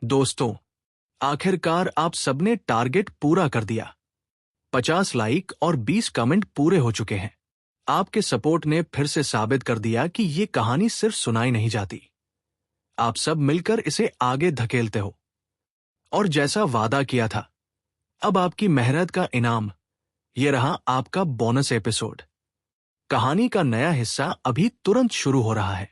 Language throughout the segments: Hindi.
दोस्तों, आखिरकार आप सबने टारगेट पूरा कर दिया। 50 लाइक और 20 कमेंट पूरे हो चुके हैं। आपके सपोर्ट ने फिर से साबित कर दिया कि ये कहानी सिर्फ सुनाई नहीं जाती, आप सब मिलकर इसे आगे धकेलते हो। और जैसा वादा किया था, अब आपकी मेहनत का इनाम ये रहा आपका बोनस एपिसोड। कहानी का नया हिस्सा अभी तुरंत शुरू हो रहा है।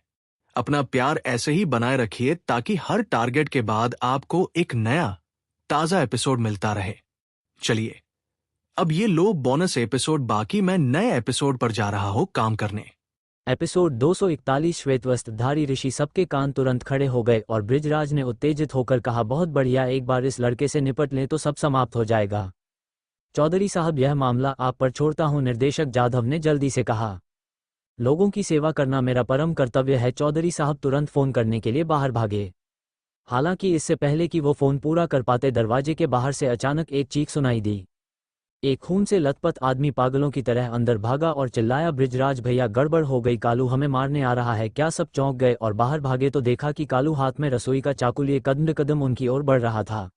अपना प्यार ऐसे ही बनाए रखिए ताकि हर टारगेट के बाद आपको एक नया ताजा एपिसोड मिलता रहे। चलिए, अब ये लो बोनस एपिसोड, बाकी मैं नए एपिसोड पर जा रहा हूं काम करने। एपिसोड 241 श्वेतवस्त्रधारी ऋषि। सबके कान तुरंत खड़े हो गए और बृजराज ने उत्तेजित होकर कहा, बहुत बढ़िया, एक बार इस लड़के से निपट लें तो सब समाप्त हो जाएगा। चौधरी साहब, यह मामला आप पर छोड़ता हूं, निर्देशक जाधव ने जल्दी से कहा। लोगों की सेवा करना मेरा परम कर्तव्य है। चौधरी साहब तुरंत फोन करने के लिए बाहर भागे। हालांकि इससे पहले कि वो फोन पूरा कर पाते, दरवाजे के बाहर से अचानक एक चीख सुनाई दी। एक खून से लथपथ आदमी पागलों की तरह अंदर भागा और चिल्लाया, बृजराज भैया, गड़बड़ हो गई, कालू हमें मारने आ रहा है। क्या सब चौंक गए और बाहर भागे तो देखा कि कालू हाथ में रसोई का चाकू लिए कदम कदम उनकी ओर बढ़ रहा था।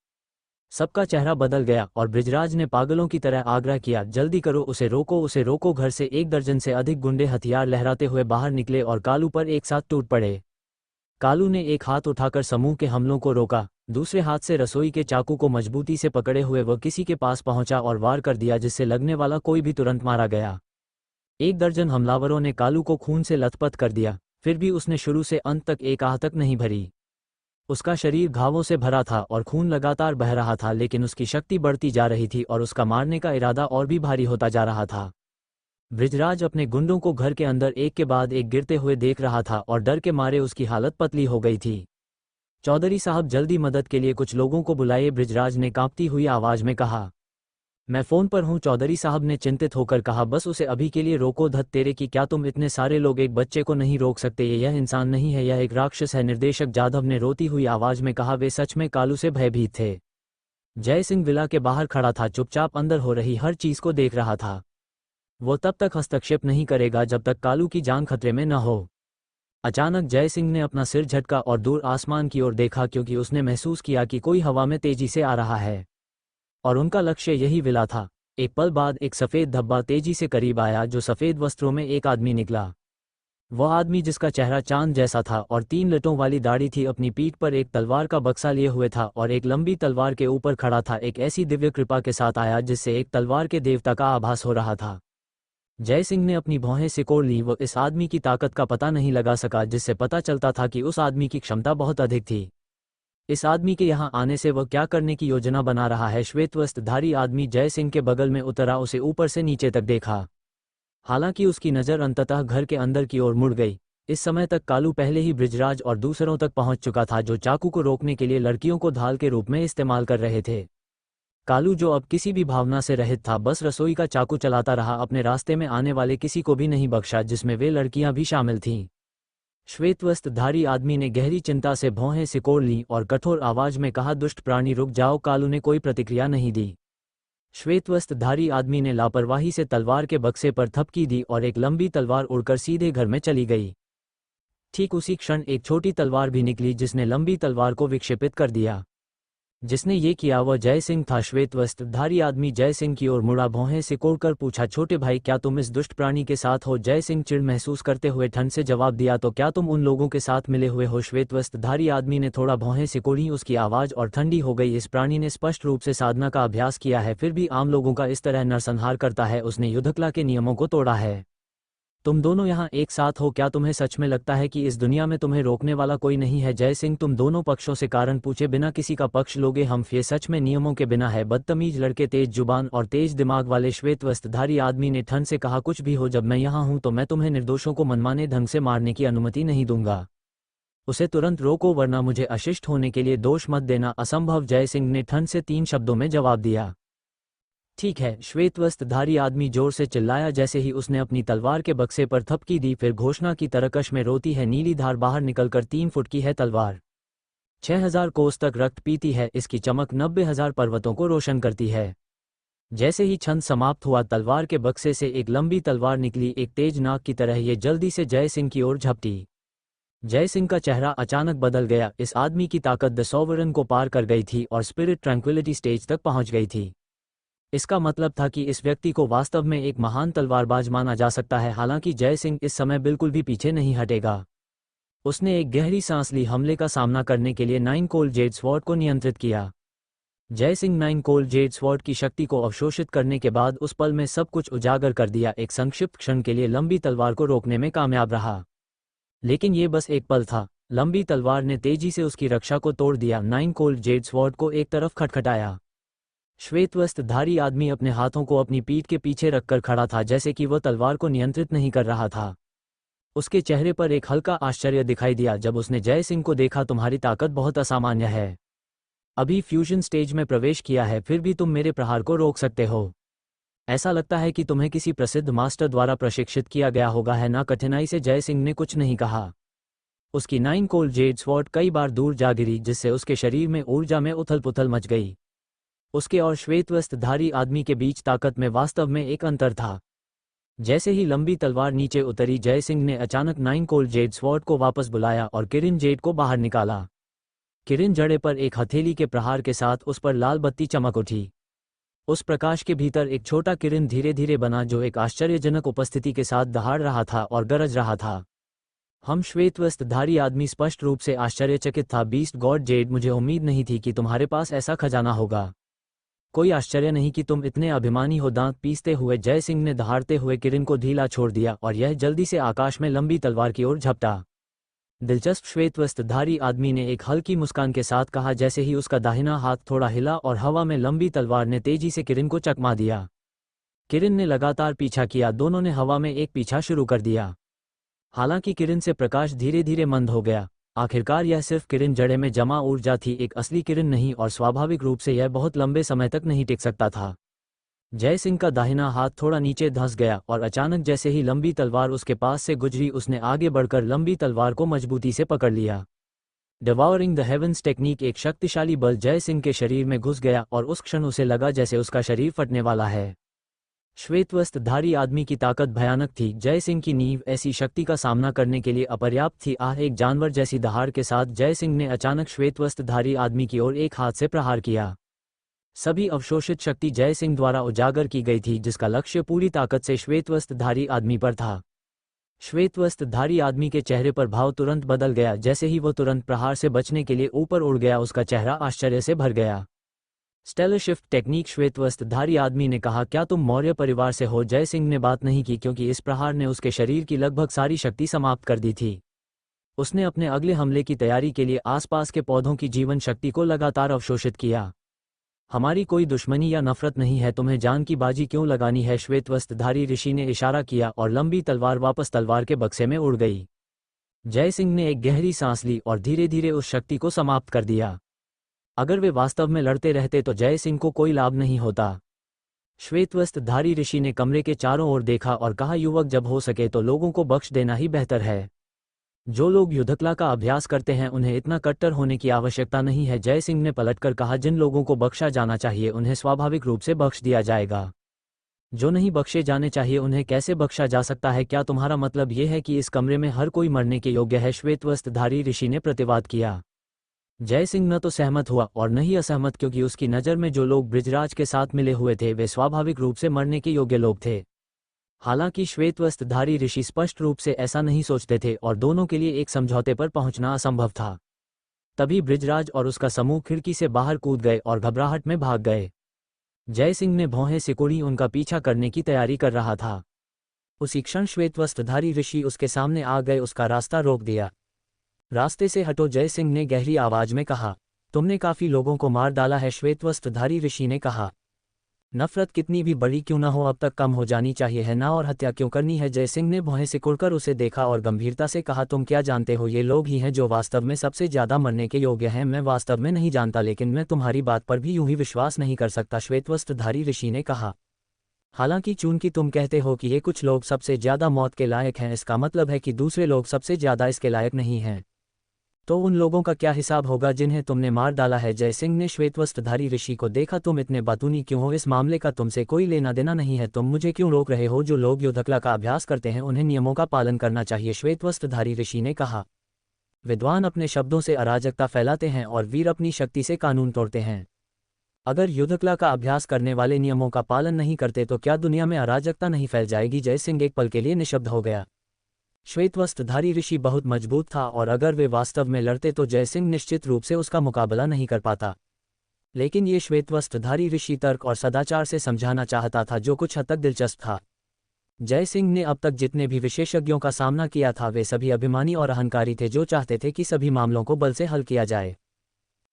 सबका चेहरा बदल गया और बृजराज ने पागलों की तरह आग्रह किया, जल्दी करो, उसे रोको, उसे रोको। घर से 1 दर्जन से अधिक गुंडे हथियार लहराते हुए बाहर निकले और कालू पर एक साथ टूट पड़े। कालू ने एक हाथ उठाकर समूह के हमलों को रोका, दूसरे हाथ से रसोई के चाकू को मजबूती से पकड़े हुए वह किसी के पास पहुंचा और वार कर दिया, जिससे लगने वाला कोई भी तुरंत मारा गया। 1 दर्जन हमलावरों ने कालू को खून से लथपथ कर दिया, फिर भी उसने शुरू से अंत तक एक आह तक नहीं भरी। उसका शरीर घावों से भरा था और खून लगातार बह रहा था, लेकिन उसकी शक्ति बढ़ती जा रही थी और उसका मारने का इरादा और भी भारी होता जा रहा था। बृजराज अपने गुंडों को घर के अंदर एक के बाद एक गिरते हुए देख रहा था और डर के मारे उसकी हालत पतली हो गई थी। चौधरी साहब, जल्दी मदद के लिए कुछ लोगों को बुलाइए, बृजराज ने कांपती हुई आवाज में कहा। मैं फोन पर हूं, चौधरी साहब ने चिंतित होकर कहा। बस उसे अभी के लिए रोको। धत तेरे की, क्या तुम इतने सारे लोग एक बच्चे को नहीं रोक सकते? यह इंसान नहीं है, यह एक राक्षस है, निर्देशक जाधव ने रोती हुई आवाज में कहा। वे सच में कालू से भयभीत थे। जय सिंह विला के बाहर खड़ा था, चुपचाप अंदर हो रही हर चीज को देख रहा था। वो तब तक हस्तक्षेप नहीं करेगा जब तक कालू की जान खतरे में न हो। अचानक जय सिंह ने अपना सिर झटका और दूर आसमान की ओर देखा, क्योंकि उसने महसूस किया कि कोई हवा में तेजी से आ रहा है और उनका लक्ष्य यही विला था। एक पल बाद एक सफेद धब्बा तेजी से करीब आया, जो सफेद वस्त्रों में एक आदमी निकला। वह आदमी, जिसका चेहरा चांद जैसा था और 3 लटों वाली दाढ़ी थी, अपनी पीठ पर एक तलवार का बक्सा लिए हुए था और एक लंबी तलवार के ऊपर खड़ा था। एक ऐसी दिव्य कृपा के साथ आया जिससे एक तलवार के देवता का आभास हो रहा था। जय सिंह ने अपनी भौहें सिकोड़ ली। वो इस आदमी की ताकत का पता नहीं लगा सका, जिससे पता चलता था कि उस आदमी की क्षमता बहुत अधिक थी। इस आदमी के यहाँ आने से वह क्या करने की योजना बना रहा है? श्वेतवस्त्रधारी आदमी जय सिंह के बगल में उतरा, उसे ऊपर से नीचे तक देखा। हालांकि उसकी नज़र अंततः घर के अंदर की ओर मुड़ गई। इस समय तक कालू पहले ही बृजराज और दूसरों तक पहुंच चुका था, जो चाकू को रोकने के लिए लड़कियों को ढाल के रूप में इस्तेमाल कर रहे थे। कालू, जो अब किसी भी भावना से रहित था, बस रसोई का चाकू चलाता रहा, अपने रास्ते में आने वाले किसी को भी नहीं बख्शा, जिसमें वे लड़कियां भी शामिल थीं। श्वेतवस्त्रधारी आदमी ने गहरी चिंता से भौहें सिकोड़ लीं और कठोर आवाज में कहा, दुष्ट प्राणी, रुक जाओ। कालू ने कोई प्रतिक्रिया नहीं दी। श्वेतवस्त्रधारी आदमी ने लापरवाही से तलवार के बक्से पर थपकी दी और एक लंबी तलवार उड़कर सीधे घर में चली गई। ठीक उसी क्षण एक छोटी तलवार भी निकली, जिसने लंबी तलवार को विक्षेपित कर दिया। जिसने ये किया वह जय सिंह था। श्वेतवस्त्रधारी आदमी जय सिंह की ओर मुड़ा, भौहें सिकोड़कर पूछा, छोटे भाई, क्या तुम इस दुष्ट प्राणी के साथ हो? जय सिंह चिढ़ महसूस करते हुए ठंड से जवाब दिया, तो क्या तुम उन लोगों के साथ मिले हुए हो? श्वेतवस्त्रधारी आदमी ने थोड़ा भौहें सिकोड़ी, उसकी आवाज और ठंडी हो गई। इस प्राणी ने स्पष्ट रूप से साधना का अभ्यास किया है, फिर भी आम लोगों का इस तरह नरसंहार करता है। उसने युद्धकला के नियमों को तोड़ा है। तुम दोनों यहाँ एक साथ हो, क्या तुम्हें सच में लगता है कि इस दुनिया में तुम्हें रोकने वाला कोई नहीं है? जय सिंह तुम दोनों पक्षों से कारण पूछे बिना किसी का पक्ष लोगे? हम ये सच में नियमों के बिना है? बदतमीज लड़के, तेज जुबान और तेज दिमाग वाले। श्वेतवस्त्रधारी आदमी ने ठंड से कहा, कुछ भी हो, जब मैं यहाँ हूँ तो मैं तुम्हें निर्दोषों को मनमाने ढंग से मारने की अनुमति नहीं दूंगा। उसे तुरंत रोको, वरना मुझे अशिष्ट होने के लिए दोष मत देना। असंभव, जय सिंह ने ठंड से 3 शब्दों में जवाब दिया। ठीक है, श्वेतवस्त्रधारी आदमी जोर से चिल्लाया, जैसे ही उसने अपनी तलवार के बक्से पर थपकी दी, फिर घोषणा की, तरकश में रोती है नीली धार बाहर निकलकर 3 फुट की है तलवार। 6000 कोस तक रक्त पीती है, इसकी चमक 90,000 पर्वतों को रोशन करती है। जैसे ही छंद समाप्त हुआ, तलवार के बक्से से एक लंबी तलवार निकली, एक तेज नाग की तरह। ये जल्दी से जय सिंह की ओर झपटी। जय सिंह का चेहरा अचानक बदल गया। इस आदमी की ताकत द सॉवरन को पार कर गई थी और स्पिरिट ट्रैंक्विलिटी स्टेज तक पहुंच गई थी। इसका मतलब था कि इस व्यक्ति को वास्तव में एक महान तलवारबाज माना जा सकता है। हालांकि जय सिंह इस समय बिल्कुल भी पीछे नहीं हटेगा। उसने एक गहरी सांस ली, हमले का सामना करने के लिए नाइन कोल्ड जेड स्वॉर्ड को नियंत्रित किया। जय Singh nine cold Z sword की शक्ति को अवशोषित करने के बाद उस पल में सब कुछ उजागर कर दिया। एक संक्षिप्त क्षण के लिए लंबी तलवार को रोकने में कामयाब रहा, लेकिन ये बस एक पल था। लंबी तलवार ने तेजी से उसकी रक्षा को तोड़ दिया। नाइन कोल्ड जेड स्वॉर्ड को एक तरफ खटखटाया। श्वेत वस्त्रधारी आदमी अपने हाथों को अपनी पीठ के पीछे रखकर खड़ा था, जैसे कि वह तलवार को नियंत्रित नहीं कर रहा था। उसके चेहरे पर एक हल्का आश्चर्य दिखाई दिया जब उसने जय सिंह को देखा। तुम्हारी ताकत बहुत असामान्य है। अभी फ्यूजन स्टेज में प्रवेश किया है, फिर भी तुम मेरे प्रहार को रोक सकते हो। ऐसा लगता है कि तुम्हें किसी प्रसिद्ध मास्टर द्वारा प्रशिक्षित किया गया होगा, है ना? कठिनाई से जय सिंह ने कुछ नहीं कहा। उसकी नाइन कोल्ड जेड स्वॉर्ड कई बार दूर जा गिरी, जिससे उसके शरीर में ऊर्जा में उथल पुथल मच गई। उसके और श्वेत वस्त्रधारी आदमी के बीच ताकत में वास्तव में एक अंतर था। जैसे ही लंबी तलवार नीचे उतरी, जय सिंह ने अचानक नाइन कोल्ड जेड स्वॉर्ड को वापस बुलाया और किरण जेड को बाहर निकाला। किरण जड़े पर एक हथेली के प्रहार के साथ उस पर लाल बत्ती चमक उठी। उस प्रकाश के भीतर एक छोटा किरण धीरे धीरे बना, जो एक आश्चर्यजनक उपस्थिति के साथ दहाड़ रहा था और गरज रहा था। हम श्वेत वस्त्रधारी आदमी स्पष्ट रूप से आश्चर्यचकित था। बीस्ट गॉड जेड, मुझे उम्मीद नहीं थी कि तुम्हारे पास ऐसा खजाना होगा। कोई आश्चर्य नहीं कि तुम इतने अभिमानी हो। दांत पीसते हुए जय सिंह ने दहाड़ते हुए किरण को ढीला छोड़ दिया और यह जल्दी से आकाश में लंबी तलवार की ओर झपटा। दिलचस्प, श्वेत वस्त्रधारी आदमी ने एक हल्की मुस्कान के साथ कहा। जैसे ही उसका दाहिना हाथ थोड़ा हिला और हवा में लंबी तलवार ने तेजी से किरण को चकमा दिया। किरण ने लगातार पीछा किया। दोनों ने हवा में एक पीछा शुरू कर दिया। हालांकि किरण से प्रकाश धीरे धीरे मंद हो गया। आखिरकार यह सिर्फ किरण जड़े में जमा ऊर्जा थी, एक असली किरण नहीं, और स्वाभाविक रूप से यह बहुत लंबे समय तक नहीं टिक सकता था। जय सिंह का दाहिना हाथ थोड़ा नीचे धंस गया और अचानक जैसे ही लंबी तलवार उसके पास से गुजरी, उसने आगे बढ़कर लंबी तलवार को मजबूती से पकड़ लिया। डिवावरिंग द हेवंस टेक्निक, एक शक्तिशाली बल जय सिंह के शरीर में घुस गया और उस क्षण उसे लगा जैसे उसका शरीर फटने वाला है। श्वेत वस्त्रधारी आदमी की ताकत भयानक थी। जय सिंह की नींव ऐसी शक्ति का सामना करने के लिए अपर्याप्त थी। एक जानवर जैसी दहाड़ के साथ जय सिंह ने अचानक श्वेत वस्त्रधारी आदमी की ओर एक हाथ से प्रहार किया। सभी अवशोषित शक्ति जय सिंह द्वारा उजागर की गई थी, जिसका लक्ष्य पूरी ताकत से श्वेत वस्त्रधारी आदमी पर था। श्वेत वस्त्रधारी आदमी के चेहरे पर भाव तुरंत बदल गया। जैसे ही वह तुरंत प्रहार से बचने के लिए ऊपर उड़ गया, उसका चेहरा आश्चर्य से भर गया। स्टेलर शिफ्ट टेक्निक, श्वेत वस्त्रधारी आदमी ने कहा, क्या तुम मौर्य परिवार से हो? जय सिंह ने बात नहीं की, क्योंकि इस प्रहार ने उसके शरीर की लगभग सारी शक्ति समाप्त कर दी थी। उसने अपने अगले हमले की तैयारी के लिए आसपास के पौधों की जीवन शक्ति को लगातार अवशोषित किया। हमारी कोई दुश्मनी या नफरत नहीं है, तुम्हें जान की बाजी क्यों लगानी है? श्वेत वस्त्रधारी ऋषि ने इशारा किया और लंबी तलवार वापस तलवार के बक्से में उड़ गई। जय सिंह ने एक गहरी सांस ली और धीरे धीरे उस शक्ति को समाप्त कर दिया। अगर वे वास्तव में लड़ते रहते तो जय सिंह को कोई लाभ नहीं होता। श्वेत वस्त्रधारी ऋषि ने कमरे के चारों ओर देखा और कहा, युवक, जब हो सके तो लोगों को बख्श देना ही बेहतर है। जो लोग युद्धकला का अभ्यास करते हैं उन्हें इतना कट्टर होने की आवश्यकता नहीं है। जय सिंह ने पलटकर कहा, जिन लोगों को बख्शा जाना चाहिए उन्हें स्वाभाविक रूप से बख्श दिया जाएगा। जो नहीं बख्शे जाने चाहिए उन्हें कैसे बख्शा जा सकता है? क्या तुम्हारा मतलब यह है कि इस कमरे में हर कोई मरने के योग्य है? श्वेत वस्त्रधारी ऋषि ने प्रतिवाद किया। जय सिंह न तो सहमत हुआ और न ही असहमत, क्योंकि उसकी नज़र में जो लोग बृजराज के साथ मिले हुए थे वे स्वाभाविक रूप से मरने के योग्य लोग थे। हालांकि श्वेत वस्त्रधारी ऋषि स्पष्ट रूप से ऐसा नहीं सोचते थे और दोनों के लिए एक समझौते पर पहुंचना असंभव था। तभी बृजराज और उसका समूह खिड़की से बाहर कूद गए और घबराहट में भाग गए। जय सिंह ने भौहें सिकुड़ी, उनका पीछा करने की तैयारी कर रहा था। उसी क्षण श्वेत वस्त्रधारी ऋषि उसके सामने आ गए, उसका रास्ता रोक दिया। रास्ते से हटो, जय सिंह ने गहरी आवाज में कहा। तुमने काफी लोगों को मार डाला है, श्वेत वस्त्रधारी ऋषि ने कहा। नफरत कितनी भी बड़ी क्यों न हो अब तक कम हो जानी चाहिए, है ना? और हत्या क्यों करनी है? जय सिंह ने भौहें सिकुड़कर उसे देखा और गंभीरता से कहा, तुम क्या जानते हो? ये लोग ही हैं जो वास्तव में सबसे ज्यादा मरने के योग्य हैं। मैं वास्तव में नहीं जानता, लेकिन मैं तुम्हारी बात पर भी यूं ही विश्वास नहीं कर सकता, श्वेत वस्त्रधारी ऋषि ने कहा। हालांकि चूंकि तुम कहते हो कि ये कुछ लोग सबसे ज्यादा मौत के लायक हैं, इसका मतलब है कि दूसरे लोग सबसे ज्यादा इसके लायक नहीं हैं। तो उन लोगों का क्या हिसाब होगा जिन्हें तुमने मार डाला है? जय सिंह ने श्वेत वस्त्रधारी ऋषि को देखा। तुम इतने बातूनी क्यों हो? इस मामले का तुमसे कोई लेना देना नहीं है। तुम मुझे क्यों रोक रहे हो? जो लोग युद्धकला का अभ्यास करते हैं उन्हें नियमों का पालन करना चाहिए, श्वेत वस्त्रधारी ऋषि ने कहा। विद्वान अपने शब्दों से अराजकता फैलाते हैं और वीर अपनी शक्ति से कानून तोड़ते हैं। अगर युद्धकला का अभ्यास करने वाले नियमों का पालन नहीं करते तो क्या दुनिया में अराजकता नहीं फैल जाएगी? जय सिंह एक पल के लिए निशब्द हो गया। श्वेतवस्त्रधारी ऋषि बहुत मजबूत था और अगर वे वास्तव में लड़ते तो जय सिंह निश्चित रूप से उसका मुकाबला नहीं कर पाता। लेकिन ये श्वेतवस्त्रधारी ऋषि तर्क और सदाचार से समझाना चाहता था, जो कुछ हद तक दिलचस्प था। जय सिंह ने अब तक जितने भी विशेषज्ञों का सामना किया था वे सभी अभिमानी और अहंकारी थे, जो चाहते थे कि सभी मामलों को बल से हल किया जाए।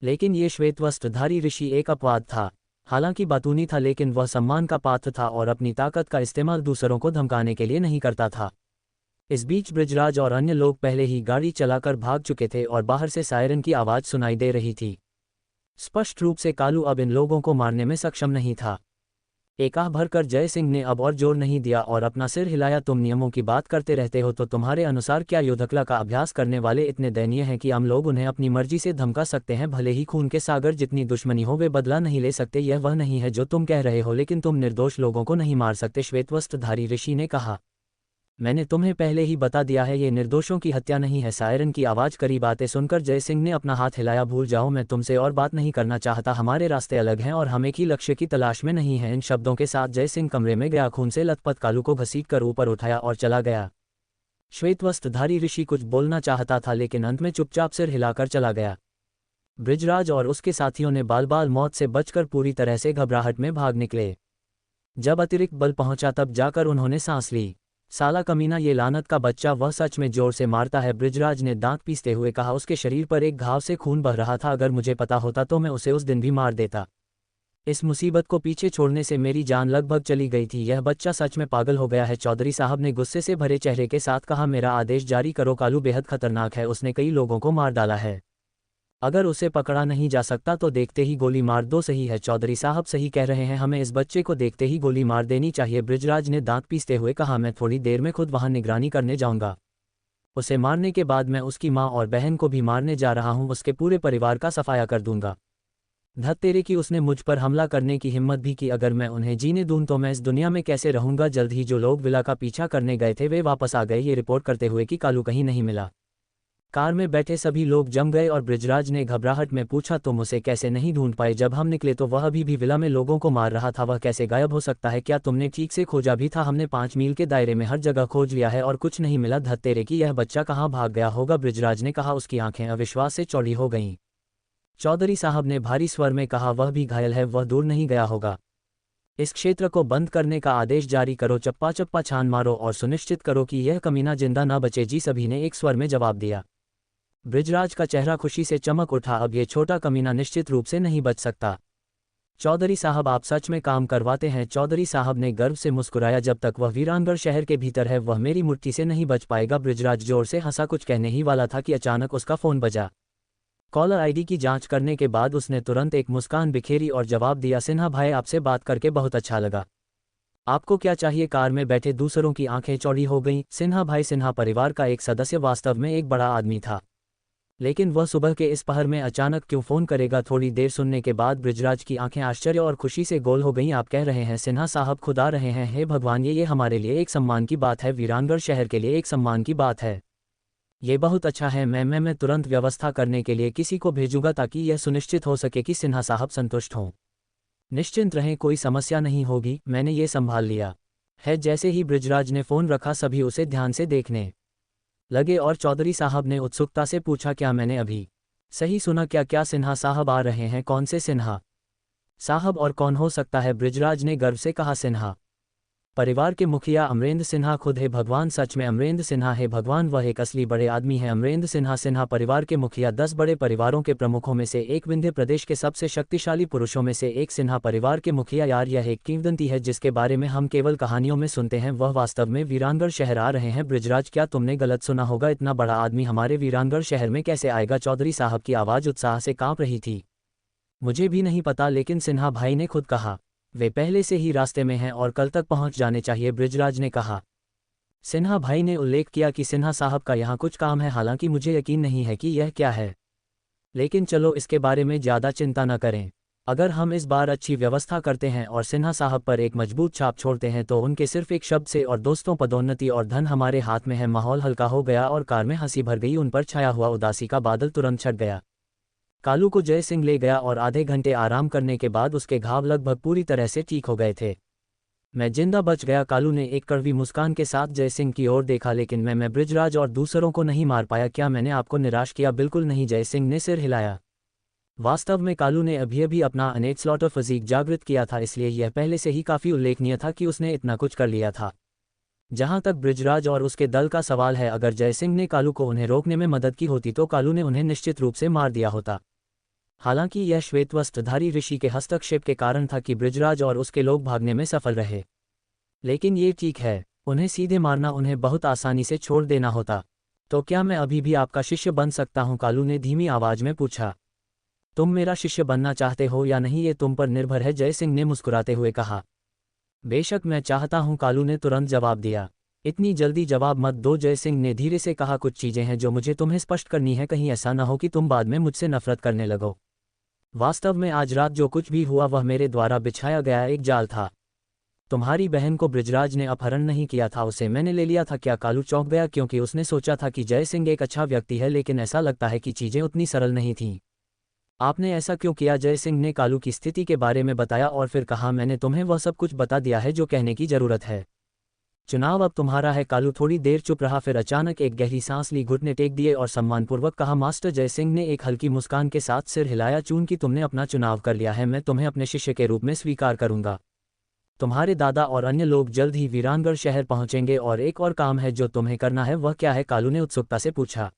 लेकिन ये श्वेतवस्त्रधारी ऋषि एक अपवाद था। हालांकि बातूनी था, लेकिन वह सम्मान का पात्र था और अपनी ताकत का इस्तेमाल दूसरों को धमकाने के लिए नहीं करता था। इस बीच बृजराज और अन्य लोग पहले ही गाड़ी चलाकर भाग चुके थे और बाहर से सायरन की आवाज सुनाई दे रही थी। स्पष्ट रूप से कालू अब इन लोगों को मारने में सक्षम नहीं था। एक आह भरकर जय सिंह ने अब और जोर नहीं दिया और अपना सिर हिलाया। तुम नियमों की बात करते रहते हो, तो तुम्हारे अनुसार क्या युद्धकला का अभ्यास करने वाले इतने दयनीय हैं कि हम लोग उन्हें अपनी मर्जी से धमका सकते हैं? भले ही खून के सागर जितनी दुश्मनी हो, वे बदला नहीं ले सकते। यह वह नहीं है जो तुम कह रहे हो, लेकिन तुम निर्दोष लोगों को नहीं मार सकते, श्वेतवस्त्रधारी ऋषि ने कहा। मैंने तुम्हें पहले ही बता दिया है, ये निर्दोषों की हत्या नहीं है। सायरन की आवाज करीब आते सुनकर जय सिंह ने अपना हाथ हिलाया। भूल जाओ, मैं तुमसे और बात नहीं करना चाहता। हमारे रास्ते अलग हैं और हम एक ही लक्ष्य की तलाश में नहीं हैं। इन शब्दों के साथ जय सिंह कमरे में गया, खून से लथपथ कालू को घसीटकर ऊपर उठाया और चला गया। श्वेतवस्त्रधारी ऋषि कुछ बोलना चाहता था, लेकिन अंत में चुपचाप सिर हिलाकर चला गया। बृजराज और उसके साथियों ने बाल बाल मौत से बचकर पूरी तरह से घबराहट में भाग निकले। जब अतिरिक्त बल पहुंचा तब जाकर उन्होंने सांस ली। साला कमीना, ये लानत का बच्चा, वह सच में जोर से मारता है, बृजराज ने दांत पीसते हुए कहा। उसके शरीर पर एक घाव से खून बह रहा था। अगर मुझे पता होता तो मैं उसे उस दिन भी मार देता। इस मुसीबत को पीछे छोड़ने से मेरी जान लगभग चली गई थी। यह बच्चा सच में पागल हो गया है। चौधरी साहब ने गुस्से से भरे चेहरे के साथ कहा। मेरा आदेश जारी करो। कालू बेहद खतरनाक है, उसने कई लोगों को मार डाला है। अगर उसे पकड़ा नहीं जा सकता तो देखते ही गोली मार दो। सही है, चौधरी साहब सही कह रहे हैं, हमें इस बच्चे को देखते ही गोली मार देनी चाहिए, बृजराज ने दांत पीसते हुए कहा। मैं थोड़ी देर में खुद वहां निगरानी करने जाऊंगा। उसे मारने के बाद मैं उसकी मां और बहन को भी मारने जा रहा हूं। उसके पूरे परिवार का सफाया कर दूंगा। धत तेरे की, उसने मुझ पर हमला करने की हिम्मत भी की। अगर मैं उन्हें जीने दूं तो मैं इस दुनिया में कैसे रहूंगा? जल्द ही जो लोग विला का पीछा करने गए थे वे वापस आ गए, ये रिपोर्ट करते हुए कि कालू कहीं नहीं मिला। कार में बैठे सभी लोग जम गए और बृजराज ने घबराहट में पूछा, तुम उसे कैसे नहीं ढूंढ पाए? जब हम निकले तो वह अभी भी विला में लोगों को मार रहा था। वह कैसे गायब हो सकता है? क्या तुमने ठीक से खोजा भी था? हमने 5 मील के दायरे में हर जगह खोज लिया है और कुछ नहीं मिला। धत तेरे की, यह बच्चा कहाँ भाग गया होगा? बृजराज ने कहा। उसकी आंखें अविश्वास से चौड़ी हो गईं। चौधरी साहब ने भारी स्वर में कहा, वह भी घायल है, वह दूर नहीं गया होगा। इस क्षेत्र को बंद करने का आदेश जारी करो। चप्पा चप्पा छान मारो और सुनिश्चित करो कि यह कमीना जिंदा न बचे। जी, सभी ने एक स्वर में जवाब दिया। बृजराज का चेहरा खुशी से चमक उठा। अब ये छोटा कमीना निश्चित रूप से नहीं बच सकता। चौधरी साहब, आप सच में काम करवाते हैं। चौधरी साहब ने गर्व से मुस्कुराया। जब तक वह वीरानगढ़ शहर के भीतर है वह मेरी मुट्ठी से नहीं बच पाएगा। बृजराज जोर से हंसा। कुछ कहने ही वाला था कि अचानक उसका फोन बजा। कॉलर आईडी की जांच करने के बाद उसने तुरंत एक मुस्कान बिखेरी और जवाब दिया, सिन्हा भाई, आपसे बात करके बहुत अच्छा लगा। आपको क्या चाहिए? कार में बैठे दूसरों की आंखें चौड़ी हो गईं। सिन्हा भाई, सिन्हा परिवार का एक सदस्य, वास्तव में एक बड़ा आदमी था, लेकिन वह सुबह के इस पहर में अचानक क्यों फोन करेगा? थोड़ी देर सुनने के बाद बृजराज की आंखें आश्चर्य और खुशी से गोल हो गईं। आप कह रहे हैं सिन्हा साहब खुद आ रहे हैं? हे भगवान, ये हमारे लिए एक सम्मान की बात है, वीरानगढ़ शहर के लिए एक सम्मान की बात है। ये बहुत अच्छा है। मैं तुरंत व्यवस्था करने के लिए किसी को भेजूंगा ताकि यह सुनिश्चित हो सके कि सिन्हा साहब संतुष्ट हों। निश्चिंत रहें, कोई समस्या नहीं होगी, मैंने ये संभाल लिया है। जैसे ही बृजराज ने फोन रखा सभी उसे ध्यान से देखने लगे और चौधरी साहब ने उत्सुकता से पूछा, क्या मैंने अभी सही सुना? क्या सिन्हा साहब आ रहे हैं? कौन से सिन्हा साहब और कौन हो सकता है? बृजराज ने गर्व से कहा, सिन्हा परिवार के मुखिया अमरेंद्र सिन्हा खुद है भगवान। सच में अमरेंद्र सिन्हा है भगवान, वह एक असली बड़े आदमी है। अमरेंद्र सिन्हा, सिन्हा परिवार के मुखिया, 10 बड़े परिवारों के प्रमुखों में से एक, विंध्य प्रदेश के सबसे शक्तिशाली पुरुषों में से एक। सिन्हा परिवार के मुखिया, यार यह एक किंवदंती है जिसके बारे में हम केवल कहानियों में सुनते हैं। वह वास्तव में वीरानगढ़ शहर आ रहे हैं। बृजराज, क्या तुमने गलत सुना होगा? इतना बड़ा आदमी हमारे वीरानगढ़ शहर में कैसे आएगा? चौधरी साहब की आवाज़ उत्साह से कांप रही थी। मुझे भी नहीं पता, लेकिन सिन्हा भाई ने खुद कहा वे पहले से ही रास्ते में हैं और कल तक पहुंच जाने चाहिए, बृजराज ने कहा। सिन्हा भाई ने उल्लेख किया कि सिन्हा साहब का यहाँ कुछ काम है, हालांकि मुझे यकीन नहीं है कि यह क्या है, लेकिन चलो इसके बारे में ज़्यादा चिंता न करें। अगर हम इस बार अच्छी व्यवस्था करते हैं और सिन्हा साहब पर एक मजबूत छाप छोड़ते हैं तो उनके सिर्फ एक शब्द से और दोस्तों पदोन्नति और धन हमारे हाथ में है। माहौल हल्का हो गया और कार में हंसी भर गई। उन पर छाया हुआ उदासी का बादल तुरंत छट गया। कालू को जय सिंह ले गया और आधे घंटे आराम करने के बाद उसके घाव लगभग पूरी तरह से ठीक हो गए थे। मैं जिंदा बच गया, कालू ने एक कड़वी मुस्कान के साथ जय सिंह की ओर देखा। लेकिन मैं बृजराज और दूसरों को नहीं मार पाया। क्या मैंने आपको निराश किया? बिल्कुल नहीं, जय सिंह ने सिर हिलाया। वास्तव में कालू ने अभी अपना अनेक स्लॉटर फिजीक जागृत किया था, इसलिए यह पहले से ही काफी उल्लेखनीय था कि उसने इतना कुछ कर लिया था। जहां तक बृजराज और उसके दल का सवाल है, अगर जय सिंह ने कालू को उन्हें रोकने में मदद की होती तो कालू ने उन्हें निश्चित रूप से मार दिया होता। हालांकि यह श्वेतवस्त्रधारी ऋषि के हस्तक्षेप के कारण था कि बृजराज और उसके लोग भागने में सफल रहे। लेकिन ये ठीक है, उन्हें सीधे मारना उन्हें बहुत आसानी से छोड़ देना होता। तो क्या मैं अभी भी आपका शिष्य बन सकता हूं? कालू ने धीमी आवाज में पूछा। तुम मेरा शिष्य बनना चाहते हो या नहीं, ये तुम पर निर्भर है, जय सिंह ने मुस्कुराते हुए कहा। बेशक मैं चाहता हूं, कालू ने तुरंत जवाब दिया। इतनी जल्दी जवाब मत दो, जय सिंह ने धीरे से कहा। कुछ चीजें हैं जो मुझे तुम्हें स्पष्ट करनी है, कहीं ऐसा न हो कि तुम बाद में मुझसे नफरत करने लगो। वास्तव में आज रात जो कुछ भी हुआ वह मेरे द्वारा बिछाया गया एक जाल था। तुम्हारी बहन को बृजराज ने अपहरण नहीं किया था, उसे मैंने ले लिया था। क्या? कालू चौंक गया क्योंकि उसने सोचा था कि जय सिंह एक अच्छा व्यक्ति है, लेकिन ऐसा लगता है कि चीजें उतनी सरल नहीं थीं। आपने ऐसा क्यों किया? जय सिंह ने कालू की स्थिति के बारे में बताया और फिर कहा, मैंने तुम्हें वह सब कुछ बता दिया है जो कहने की जरूरत है। चुनाव अब तुम्हारा है। कालू थोड़ी देर चुप रहा, फिर अचानक एक गहरी सांस ली, घुटने टेक दिए और सम्मानपूर्वक कहा, मास्टर। जय सिंह ने एक हल्की मुस्कान के साथ सिर हिलाया। चूंकि तुमने अपना चुनाव कर लिया है, मैं तुम्हें अपने शिष्य के रूप में स्वीकार करूंगा। तुम्हारे दादा और अन्य लोग जल्द ही वीरानगढ़ शहर पहुंचेंगे और एक और काम है जो तुम्हें करना है। वह क्या है? कालू ने उत्सुकता से पूछा।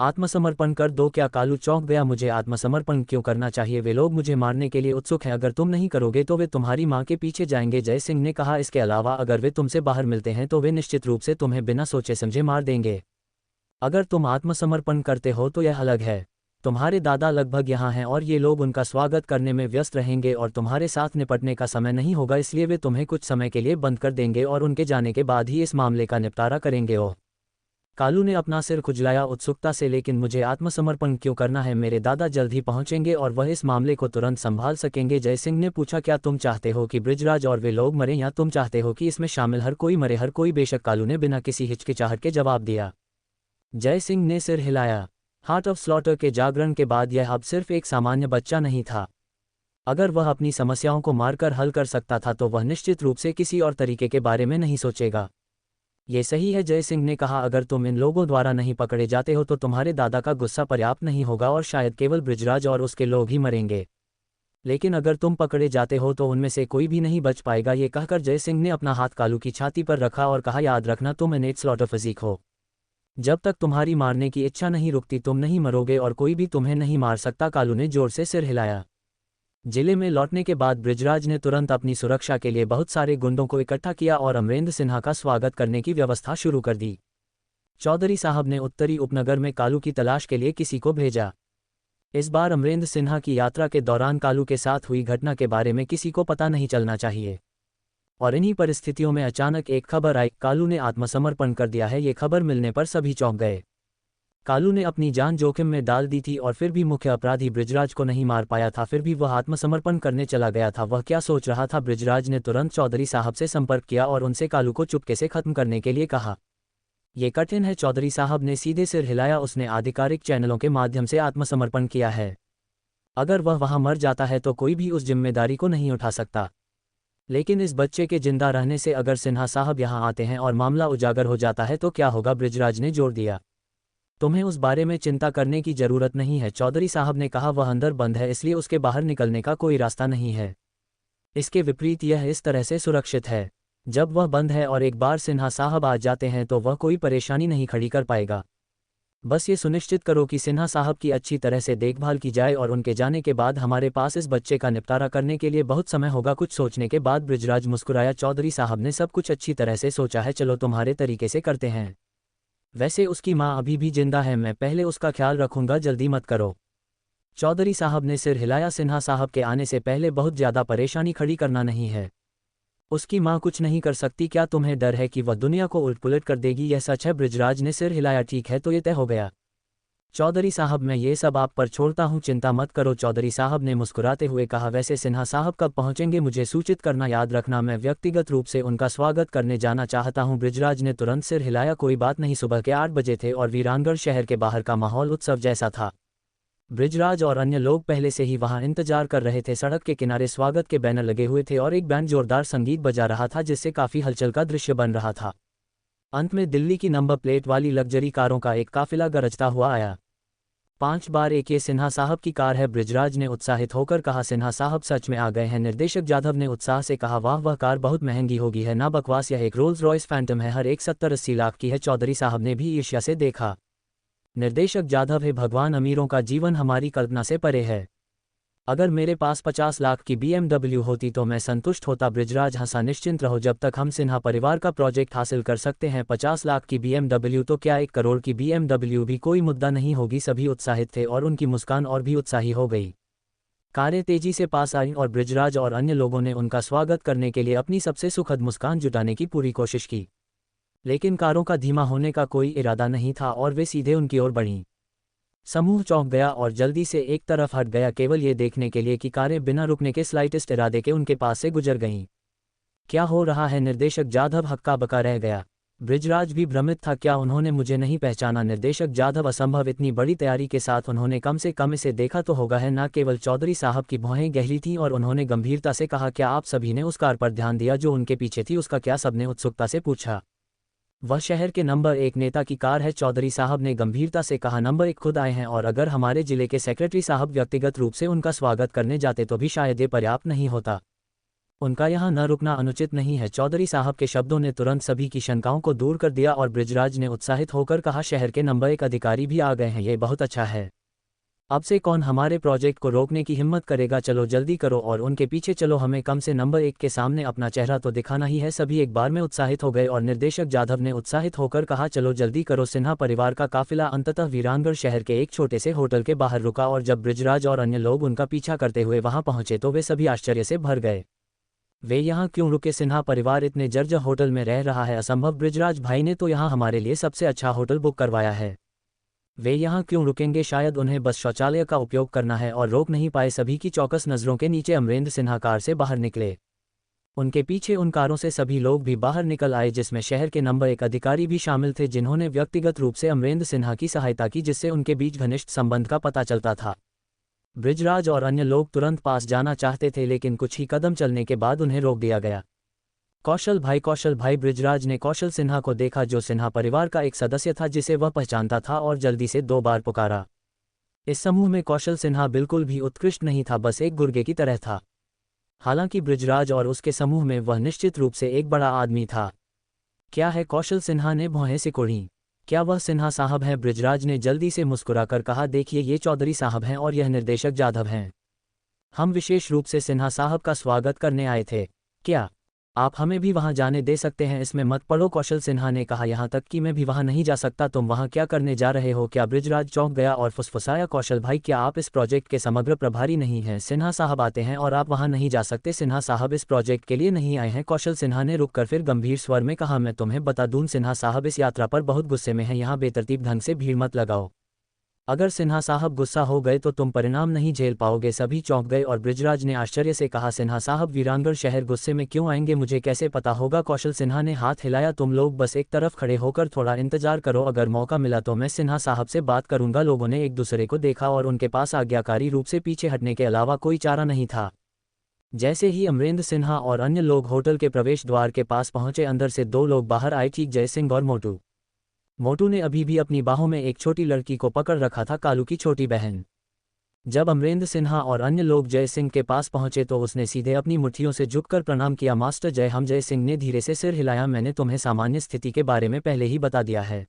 आत्मसमर्पण कर दो। क्या? कालू चौंक गया। मुझे आत्मसमर्पण क्यों करना चाहिए? वे लोग मुझे मारने के लिए उत्सुक हैं। अगर तुम नहीं करोगे तो वे तुम्हारी मां के पीछे जाएंगे, जय सिंह ने कहा। इसके अलावा अगर वे तुमसे बाहर मिलते हैं तो वे निश्चित रूप से तुम्हें बिना सोचे समझे मार देंगे। अगर तुम आत्मसमर्पण करते हो तो यह अलग है। तुम्हारे दादा लगभग यहाँ हैं और ये लोग उनका स्वागत करने में व्यस्त रहेंगे और तुम्हारे साथ निपटने का समय नहीं होगा, इसलिए वे तुम्हें कुछ समय के लिए बंद कर देंगे और उनके जाने के बाद ही इस मामले का निपटारा करेंगे। ओह! कालू ने अपना सिर खुजलाया उत्सुकता से। लेकिन मुझे आत्मसमर्पण क्यों करना है? मेरे दादा जल्द ही पहुंचेंगे और वह इस मामले को तुरंत संभाल सकेंगे। जय सिंह ने पूछा, क्या तुम चाहते हो कि बृजराज और वे लोग मरें या तुम चाहते हो कि इसमें शामिल हर कोई मरे? हर कोई। बेशक, कालू ने बिना किसी हिचकिचाहट के जवाब दिया। जय सिंह ने सिर हिलाया। हार्ट ऑफ स्लॉटर के जागरण के बाद यह अब सिर्फ एक सामान्य बच्चा नहीं था। अगर वह अपनी समस्याओं को मारकर हल कर सकता था तो वह निश्चित रूप से किसी और तरीके के बारे में नहीं सोचेगा। ये सही है, जय सिंह ने कहा। अगर तुम इन लोगों द्वारा नहीं पकड़े जाते हो तो तुम्हारे दादा का गुस्सा पर्याप्त नहीं होगा और शायद केवल बृजराज और उसके लोग ही मरेंगे। लेकिन अगर तुम पकड़े जाते हो तो उनमें से कोई भी नहीं बच पाएगा। ये कहकर जय सिंह ने अपना हाथ कालू की छाती पर रखा और कहा, याद रखना, तुम इनेट स्लॉटर फिजीक हो। जब तक तुम्हारी मारने की इच्छा नहीं रुकती तुम नहीं मरोगे और कोई भी तुम्हें नहीं मार सकता। कालू ने जोर से सिर हिलाया। जिले में लौटने के बाद बृजराज ने तुरंत अपनी सुरक्षा के लिए बहुत सारे गुंडों को इकट्ठा किया और अमरेंद्र सिन्हा का स्वागत करने की व्यवस्था शुरू कर दी। चौधरी साहब ने उत्तरी उपनगर में कालू की तलाश के लिए किसी को भेजा। इस बार अमरेंद्र सिन्हा की यात्रा के दौरान कालू के साथ हुई घटना के बारे में किसी को पता नहीं चलना चाहिए। और इन्हीं परिस्थितियों में अचानक एक खबर आई, कालू ने आत्मसमर्पण कर दिया है। ये खबर मिलने पर सभी चौंक गए। कालू ने अपनी जान जोखिम में डाल दी थी और फिर भी मुख्य अपराधी बृजराज को नहीं मार पाया था। फिर भी वह आत्मसमर्पण करने चला गया था। वह क्या सोच रहा था? बृजराज ने तुरंत चौधरी साहब से संपर्क किया और उनसे कालू को चुपके से खत्म करने के लिए कहा। ये कठिन है, चौधरी साहब ने सीधे सिर हिलाया। उसने आधिकारिक चैनलों के माध्यम से आत्मसमर्पण किया है। अगर वह वहां मर जाता है तो कोई भी उस जिम्मेदारी को नहीं उठा सकता। लेकिन इस बच्चे के जिंदा रहने से अगर सिन्हा साहब यहां आते हैं और मामला उजागर हो जाता है तो क्या होगा? बृजराज ने जोर दिया। तुम्हें उस बारे में चिंता करने की जरूरत नहीं है, चौधरी साहब ने कहा। वह अंदर बंद है, इसलिए उसके बाहर निकलने का कोई रास्ता नहीं है। इसके विपरीत यह इस तरह से सुरक्षित है। जब वह बंद है और एक बार सिन्हा साहब आ जाते हैं तो वह कोई परेशानी नहीं खड़ी कर पाएगा। बस ये सुनिश्चित करो कि सिन्हा साहब की अच्छी तरह से देखभाल की जाए और उनके जाने के बाद हमारे पास इस बच्चे का निपटारा करने के लिए बहुत समय होगा। कुछ सोचने के बाद बृजराज मुस्कुराया। चौधरी साहब ने सब कुछ अच्छी तरह से सोचा है, चलो तुम्हारे तरीके से करते हैं। वैसे उसकी माँ अभी भी जिंदा है, मैं पहले उसका ख्याल रखूंगा, जल्दी मत करो। चौधरी साहब ने सिर हिलाया। सिन्हा साहब के आने से पहले बहुत ज्यादा परेशानी खड़ी करना नहीं है। उसकी माँ कुछ नहीं कर सकती। क्या तुम्हें डर है कि वह दुनिया को उलट पुलट कर देगी? यह सच है। बृजराज ने सिर हिलाया। ठीक है, तो ये तय हो गया। चौधरी साहब मैं ये सब आप पर छोड़ता हूँ, चिंता मत करो। चौधरी साहब ने मुस्कुराते हुए कहा, वैसे सिन्हा साहब कब पहुंचेंगे मुझे सूचित करना, याद रखना मैं व्यक्तिगत रूप से उनका स्वागत करने जाना चाहता हूँ। बृजराज ने तुरंत सिर हिलाया, कोई बात नहीं। सुबह के 8 बजे थे और वीरानगढ़ शहर के बाहर का माहौल उत्सव जैसा था। बृजराज और अन्य लोग पहले से ही वहां इंतजार कर रहे थे। सड़क के किनारे स्वागत के बैनर लगे हुए थे और एक बैंड जोरदार संगीत बजा रहा था जिससे काफी हलचल का दृश्य बन रहा था। अंत में दिल्ली की नंबर प्लेट वाली लग्जरी कारों का एक काफिला गरजता हुआ आया। 5 बार एक ये सिन्हा साहब की कार है, बृजराज ने उत्साहित होकर कहा। सिन्हा साहब सच में आ गए हैं, निर्देशक जाधव ने उत्साह से कहा। वाह वह कार बहुत महंगी होगी है ना, बकवास, यह एक रोल्स रॉयस फैंटम है, हर एक 70-80 लाख की है। चौधरी साहब ने भी ईर्ष्या से देखा। निर्देशक जाधव, है भगवान, अमीरों का जीवन हमारी कल्पना से परे है। अगर मेरे पास 50 लाख की BMW होती तो मैं संतुष्ट होता। बृजराज हंसा, निश्चिंत रहो, जब तक हम सिन्हा परिवार का प्रोजेक्ट हासिल कर सकते हैं। 50 लाख की BMW तो क्या, 1 करोड़ की BMW भी कोई मुद्दा नहीं होगी। सभी उत्साहित थे और उनकी मुस्कान और भी उत्साही हो गई। कारें तेजी से पास आईं और बृजराज और अन्य लोगों ने उनका स्वागत करने के लिए अपनी सबसे सुखद मुस्कान जुटाने की पूरी कोशिश की, लेकिन कारों का धीमा होने का कोई इरादा नहीं था और वे सीधे उनकी ओर बढ़ीं। समूह चौंक गया और जल्दी से एक तरफ हट गया, केवल ये देखने के लिए कि कारें बिना रुकने के स्लाइटेस्ट इरादे के उनके पास से गुजर गईं। क्या हो रहा है? निर्देशक जाधव हक्का बक्का रह गया। बृजराज भी भ्रमित था, क्या उन्होंने मुझे नहीं पहचाना? निर्देशक जाधव, असंभव, इतनी बड़ी तैयारी के साथ उन्होंने कम से कम इसे देखा तो होगा है ना। केवल चौधरी साहब की भौहें गहरी थीं और उन्होंने गंभीरता से कहा, क्या आप सभी ने उस कार पर ध्यान दिया जो उनके पीछे थी? उसका क्या? सबने उत्सुकता से पूछा। वह शहर के नंबर 1 नेता की कार है, चौधरी साहब ने गंभीरता से कहा। नंबर 1 खुद आए हैं और अगर हमारे जिले के सेक्रेटरी साहब व्यक्तिगत रूप से उनका स्वागत करने जाते तो भी शायद ये पर्याप्त नहीं होता। उनका यहाँ न रुकना अनुचित नहीं है। चौधरी साहब के शब्दों ने तुरंत सभी की शंकाओं को दूर कर दिया और बृजराज ने उत्साहित होकर कहा, शहर के नंबर 1 अधिकारी भी आ गए हैं, ये बहुत अच्छा है। अब से कौन हमारे प्रोजेक्ट को रोकने की हिम्मत करेगा? चलो जल्दी करो और उनके पीछे चलो, हमें कम से नंबर 1 के सामने अपना चेहरा तो दिखाना ही है। सभी एक बार में उत्साहित हो गए और निर्देशक जाधव ने उत्साहित होकर कहा, चलो जल्दी करो। सिन्हा परिवार का काफिला अंततः वीरानगढ़ शहर के एक छोटे से होटल के बाहर रुका और जब बृजराज और अन्य लोग उनका पीछा करते हुए वहां पहुंचे तो वे सभी आश्चर्य से भर गए। वे यहाँ क्यों रुके? सिन्हा परिवार इतने जर्जर होटल में रह रहा है, असंभव। बृजराज भाई ने तो यहाँ हमारे लिए सबसे अच्छा होटल बुक करवाया है, वे यहाँ क्यों रुकेंगे? शायद उन्हें बस शौचालय का उपयोग करना है और रोक नहीं पाए। सभी की चौकस नजरों के नीचे अमरेंद्र सिन्हा कार से बाहर निकले। उनके पीछे उन कारों से सभी लोग भी बाहर निकल आए, जिसमें शहर के नंबर 1 अधिकारी भी शामिल थे जिन्होंने व्यक्तिगत रूप से अमरेंद्र सिन्हा की सहायता की, जिससे उनके बीच घनिष्ठ संबंध का पता चलता था। बृजराज और अन्य लोग तुरंत पास जाना चाहते थे, लेकिन कुछ ही कदम चलने के बाद उन्हें रोक दिया गया। कौशल भाई। बृजराज ने कौशल सिन्हा को देखा, जो सिन्हा परिवार का एक सदस्य था जिसे वह पहचानता था, और जल्दी से 2 बार पुकारा। इस समूह में कौशल सिन्हा बिल्कुल भी उत्कृष्ट नहीं था, बस एक गुर्गे की तरह था। हालांकि बृजराज और उसके समूह में वह निश्चित रूप से एक बड़ा आदमी था। क्या है? कौशल सिन्हा ने भौहें सिकोड़ी। क्या वह सिन्हा साहब हैं? बृजराज ने जल्दी से मुस्कुराकर कहा, देखिए ये चौधरी साहब हैं और यह निर्देशक जाधव हैं। हम विशेष रूप से सिन्हा साहब का स्वागत करने आए थे। क्या आप हमें भी वहां जाने दे सकते हैं? इसमें मत पड़ो, कौशल सिन्हा ने कहा, यहां तक कि मैं भी वहां नहीं जा सकता। तुम वहां क्या करने जा रहे हो? क्या? बृजराज चौंक गया और फुसफुसाया, कौशल भाई, क्या आप इस प्रोजेक्ट के समग्र प्रभारी नहीं हैं? सिन्हा साहब आते हैं और आप वहां नहीं जा सकते? सिन्हा साहब इस प्रोजेक्ट के लिए नहीं आए हैं। कौशल सिन्हा ने रुककर फिर गंभीर स्वर में कहा, मैं तुम्हें बता दूं, सिन्हा साहब इस यात्रा पर बहुत गुस्से में हैं। यहाँ बेतरतीब ढंग से भीड़ मत लगाओ, अगर सिन्हा साहब गुस्सा हो गए तो तुम परिणाम नहीं झेल पाओगे। सभी चौंक गए और बृजराज ने आश्चर्य से कहा, सिन्हा साहब वीरानगढ़ शहर गुस्से में क्यों आएंगे? मुझे कैसे पता होगा? कौशल सिन्हा ने हाथ हिलाया, तुम लोग बस एक तरफ खड़े होकर थोड़ा इंतजार करो, अगर मौका मिला तो मैं सिन्हा साहब से बात करूंगा। लोगों ने एक दूसरे को देखा और उनके पास आज्ञाकारी रूप से पीछे हटने के अलावा कोई चारा नहीं था। जैसे ही अमरेंद्र सिन्हा और अन्य लोग होटल के प्रवेश द्वार के पास पहुंचे, अंदर से 2 लोग बाहर आए, ठीक जय सिंह और मोटू। मोटू ने अभी भी अपनी बाहों में एक छोटी लड़की को पकड़ रखा था, कालू की छोटी बहन। जब अमरेंद्र सिन्हा और अन्य लोग जय सिंह के पास पहुंचे तो उसने सीधे अपनी मुट्ठियों से झुककर प्रणाम किया, मास्टर जय। हम। जय सिंह ने धीरे से सिर हिलाया, मैंने तुम्हें सामान्य स्थिति के बारे में पहले ही बता दिया है,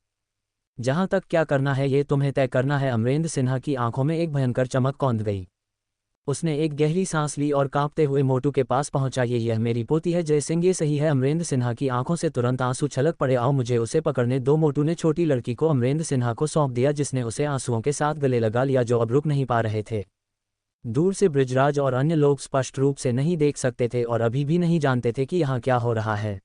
जहां तक क्या करना है ये तुम्हें तय करना है। अमरेंद्र सिन्हा की आंखों में एक भयंकर चमक कौंध गई। उसने एक गहरी सांस ली और कांपते हुए मोटू के पास पहुंचा, यह मेरी पोती है जय सिंह, ये सही है? अमरेंद्र सिन्हा की आंखों से तुरंत आंसू छलक पड़े। आओ मुझे उसे पकड़ने दो। मोटू ने छोटी लड़की को अमरेंद्र सिन्हा को सौंप दिया, जिसने उसे आंसुओं के साथ गले लगा लिया, जो अब रुक नहीं पा रहे थे। दूर से बृजराज और अन्य लोग स्पष्ट रूप से नहीं देख सकते थे और अभी भी नहीं जानते थे कि यहाँ क्या हो रहा है।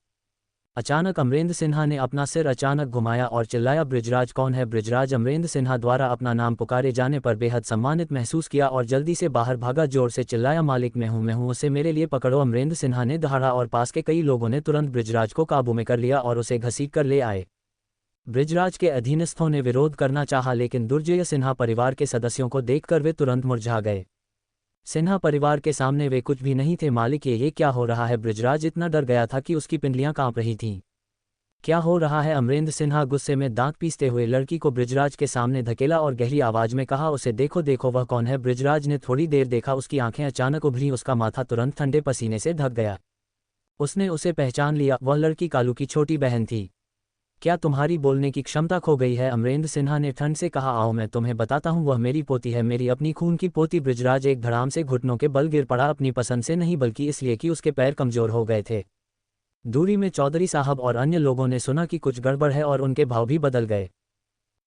अचानक अमरेंद्र सिन्हा ने अपना सिर अचानक घुमाया और चिल्लाया, बृजराज कौन है? बृजराज अमरेंद्र सिन्हा द्वारा अपना नाम पुकारे जाने पर बेहद सम्मानित महसूस किया और जल्दी से बाहर भागा, जोर से चिल्लाया, मालिक मैं हूं, उसे मेरे लिए पकड़ो। अमरेंद्र सिन्हा ने दहाड़ा और पास के कई लोगों ने तुरंत बृजराज को काबू में कर लिया और उसे घसीट कर ले आए। बृजराज के अधीनस्थों ने विरोध करना चाहा, लेकिन दुर्जय सिन्हा परिवार के सदस्यों को देखकर वे तुरंत मुरझा गए। सिन्हा परिवार के सामने वे कुछ भी नहीं थे। मालिक ये क्या हो रहा है? बृजराज इतना डर गया था कि उसकी पिंडलियां कांप रही थीं। क्या हो रहा है? अमरेंद्र सिन्हा गुस्से में दांत पीसते हुए लड़की को बृजराज के सामने धकेला और गहरी आवाज में कहा, उसे देखो देखो, वह कौन है? बृजराज ने थोड़ी देर देखा, उसकी आंखें अचानक उभरी, उसका माथा तुरंत ठंडे पसीने से ढक गया। उसने उसे पहचान लिया, वह लड़की कालू की छोटी बहन थी। क्या तुम्हारी बोलने की क्षमता खो गई है? अमरेंद्र सिन्हा ने ठंड से कहा, आओ मैं तुम्हें बताता हूँ, वह मेरी पोती है, मेरी अपनी खून की पोती। बृजराज एक धड़ाम से घुटनों के बल गिर पड़ा, अपनी पसंद से नहीं बल्कि इसलिए कि उसके पैर कमजोर हो गए थे। दूरी में चौधरी साहब और अन्य लोगों ने सुना कि कुछ गड़बड़ है और उनके भाव भी बदल गए।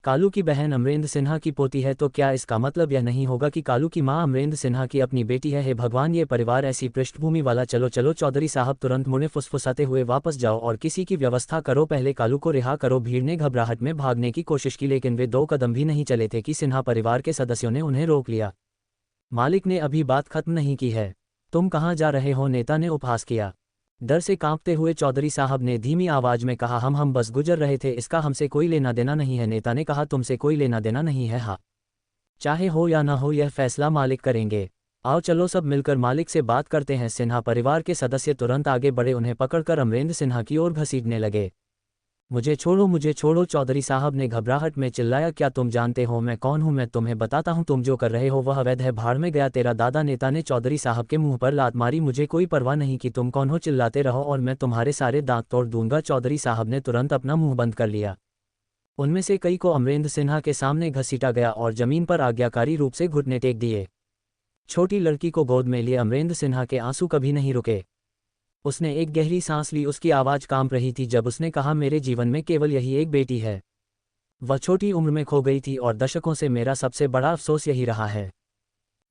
कालू की बहन अमरेंद्र सिन्हा की पोती है तो क्या इसका मतलब यह नहीं होगा कि कालू की मां अमरेंद्र सिन्हा की अपनी बेटी है? हे भगवान, ये परिवार ऐसी पृष्ठभूमि वाला। चलो चलो, चौधरी साहब तुरंत मुड़े, फुसफुसाते हुए वापस जाओ और किसी की व्यवस्था करो, पहले कालू को रिहा करो। भीड़ ने घबराहट में भागने की कोशिश की, लेकिन वे 2 कदम भी नहीं चले थे कि सिन्हा परिवार के सदस्यों ने उन्हें रोक लिया। मालिक ने अभी बात खत्म नहीं की है, तुम कहाँ जा रहे हो? नेता ने उपहास किया। डर से कांपते हुए चौधरी साहब ने धीमी आवाज में कहा, हम बस गुजर रहे थे, इसका हमसे कोई लेना देना नहीं है। नेता ने कहा, तुमसे कोई लेना देना नहीं है? हाँ, चाहे हो या ना हो, यह फैसला मालिक करेंगे। आओ चलो सब मिलकर मालिक से बात करते हैं। सिन्हा परिवार के सदस्य तुरंत आगे बढ़े, उन्हें पकड़कर अमरेंद्र सिन्हा की ओर घसीटने लगे। मुझे छोड़ो, मुझे छोड़ो, चौधरी साहब ने घबराहट में चिल्लाया। क्या तुम जानते हो मैं कौन हूं? मैं तुम्हें बताता हूं, तुम जो कर रहे हो वह अवैध है, भाड़ में गया तेरा दादा। नेता ने चौधरी साहब के मुंह पर लात मारी। मुझे कोई परवाह नहीं कि तुम कौन हो, चिल्लाते रहो और मैं तुम्हारे सारे दांत तोड़ दूंगा। चौधरी साहब ने तुरंत अपना मुंह बंद कर लिया। उनमें से कई को अमरेंद्र सिन्हा के सामने घसीटा गया और जमीन पर आज्ञाकारी रूप से घुटने टेक दिए। छोटी लड़की को गोद में लिए अमरेंद्र सिन्हा के आंसू कभी नहीं रुके। उसने एक गहरी सांस ली, उसकी आवाज कांप रही थी जब उसने कहा, मेरे जीवन में केवल यही एक बेटी है। वह छोटी उम्र में खो गई थी और दशकों से मेरा सबसे बड़ा अफसोस यही रहा है।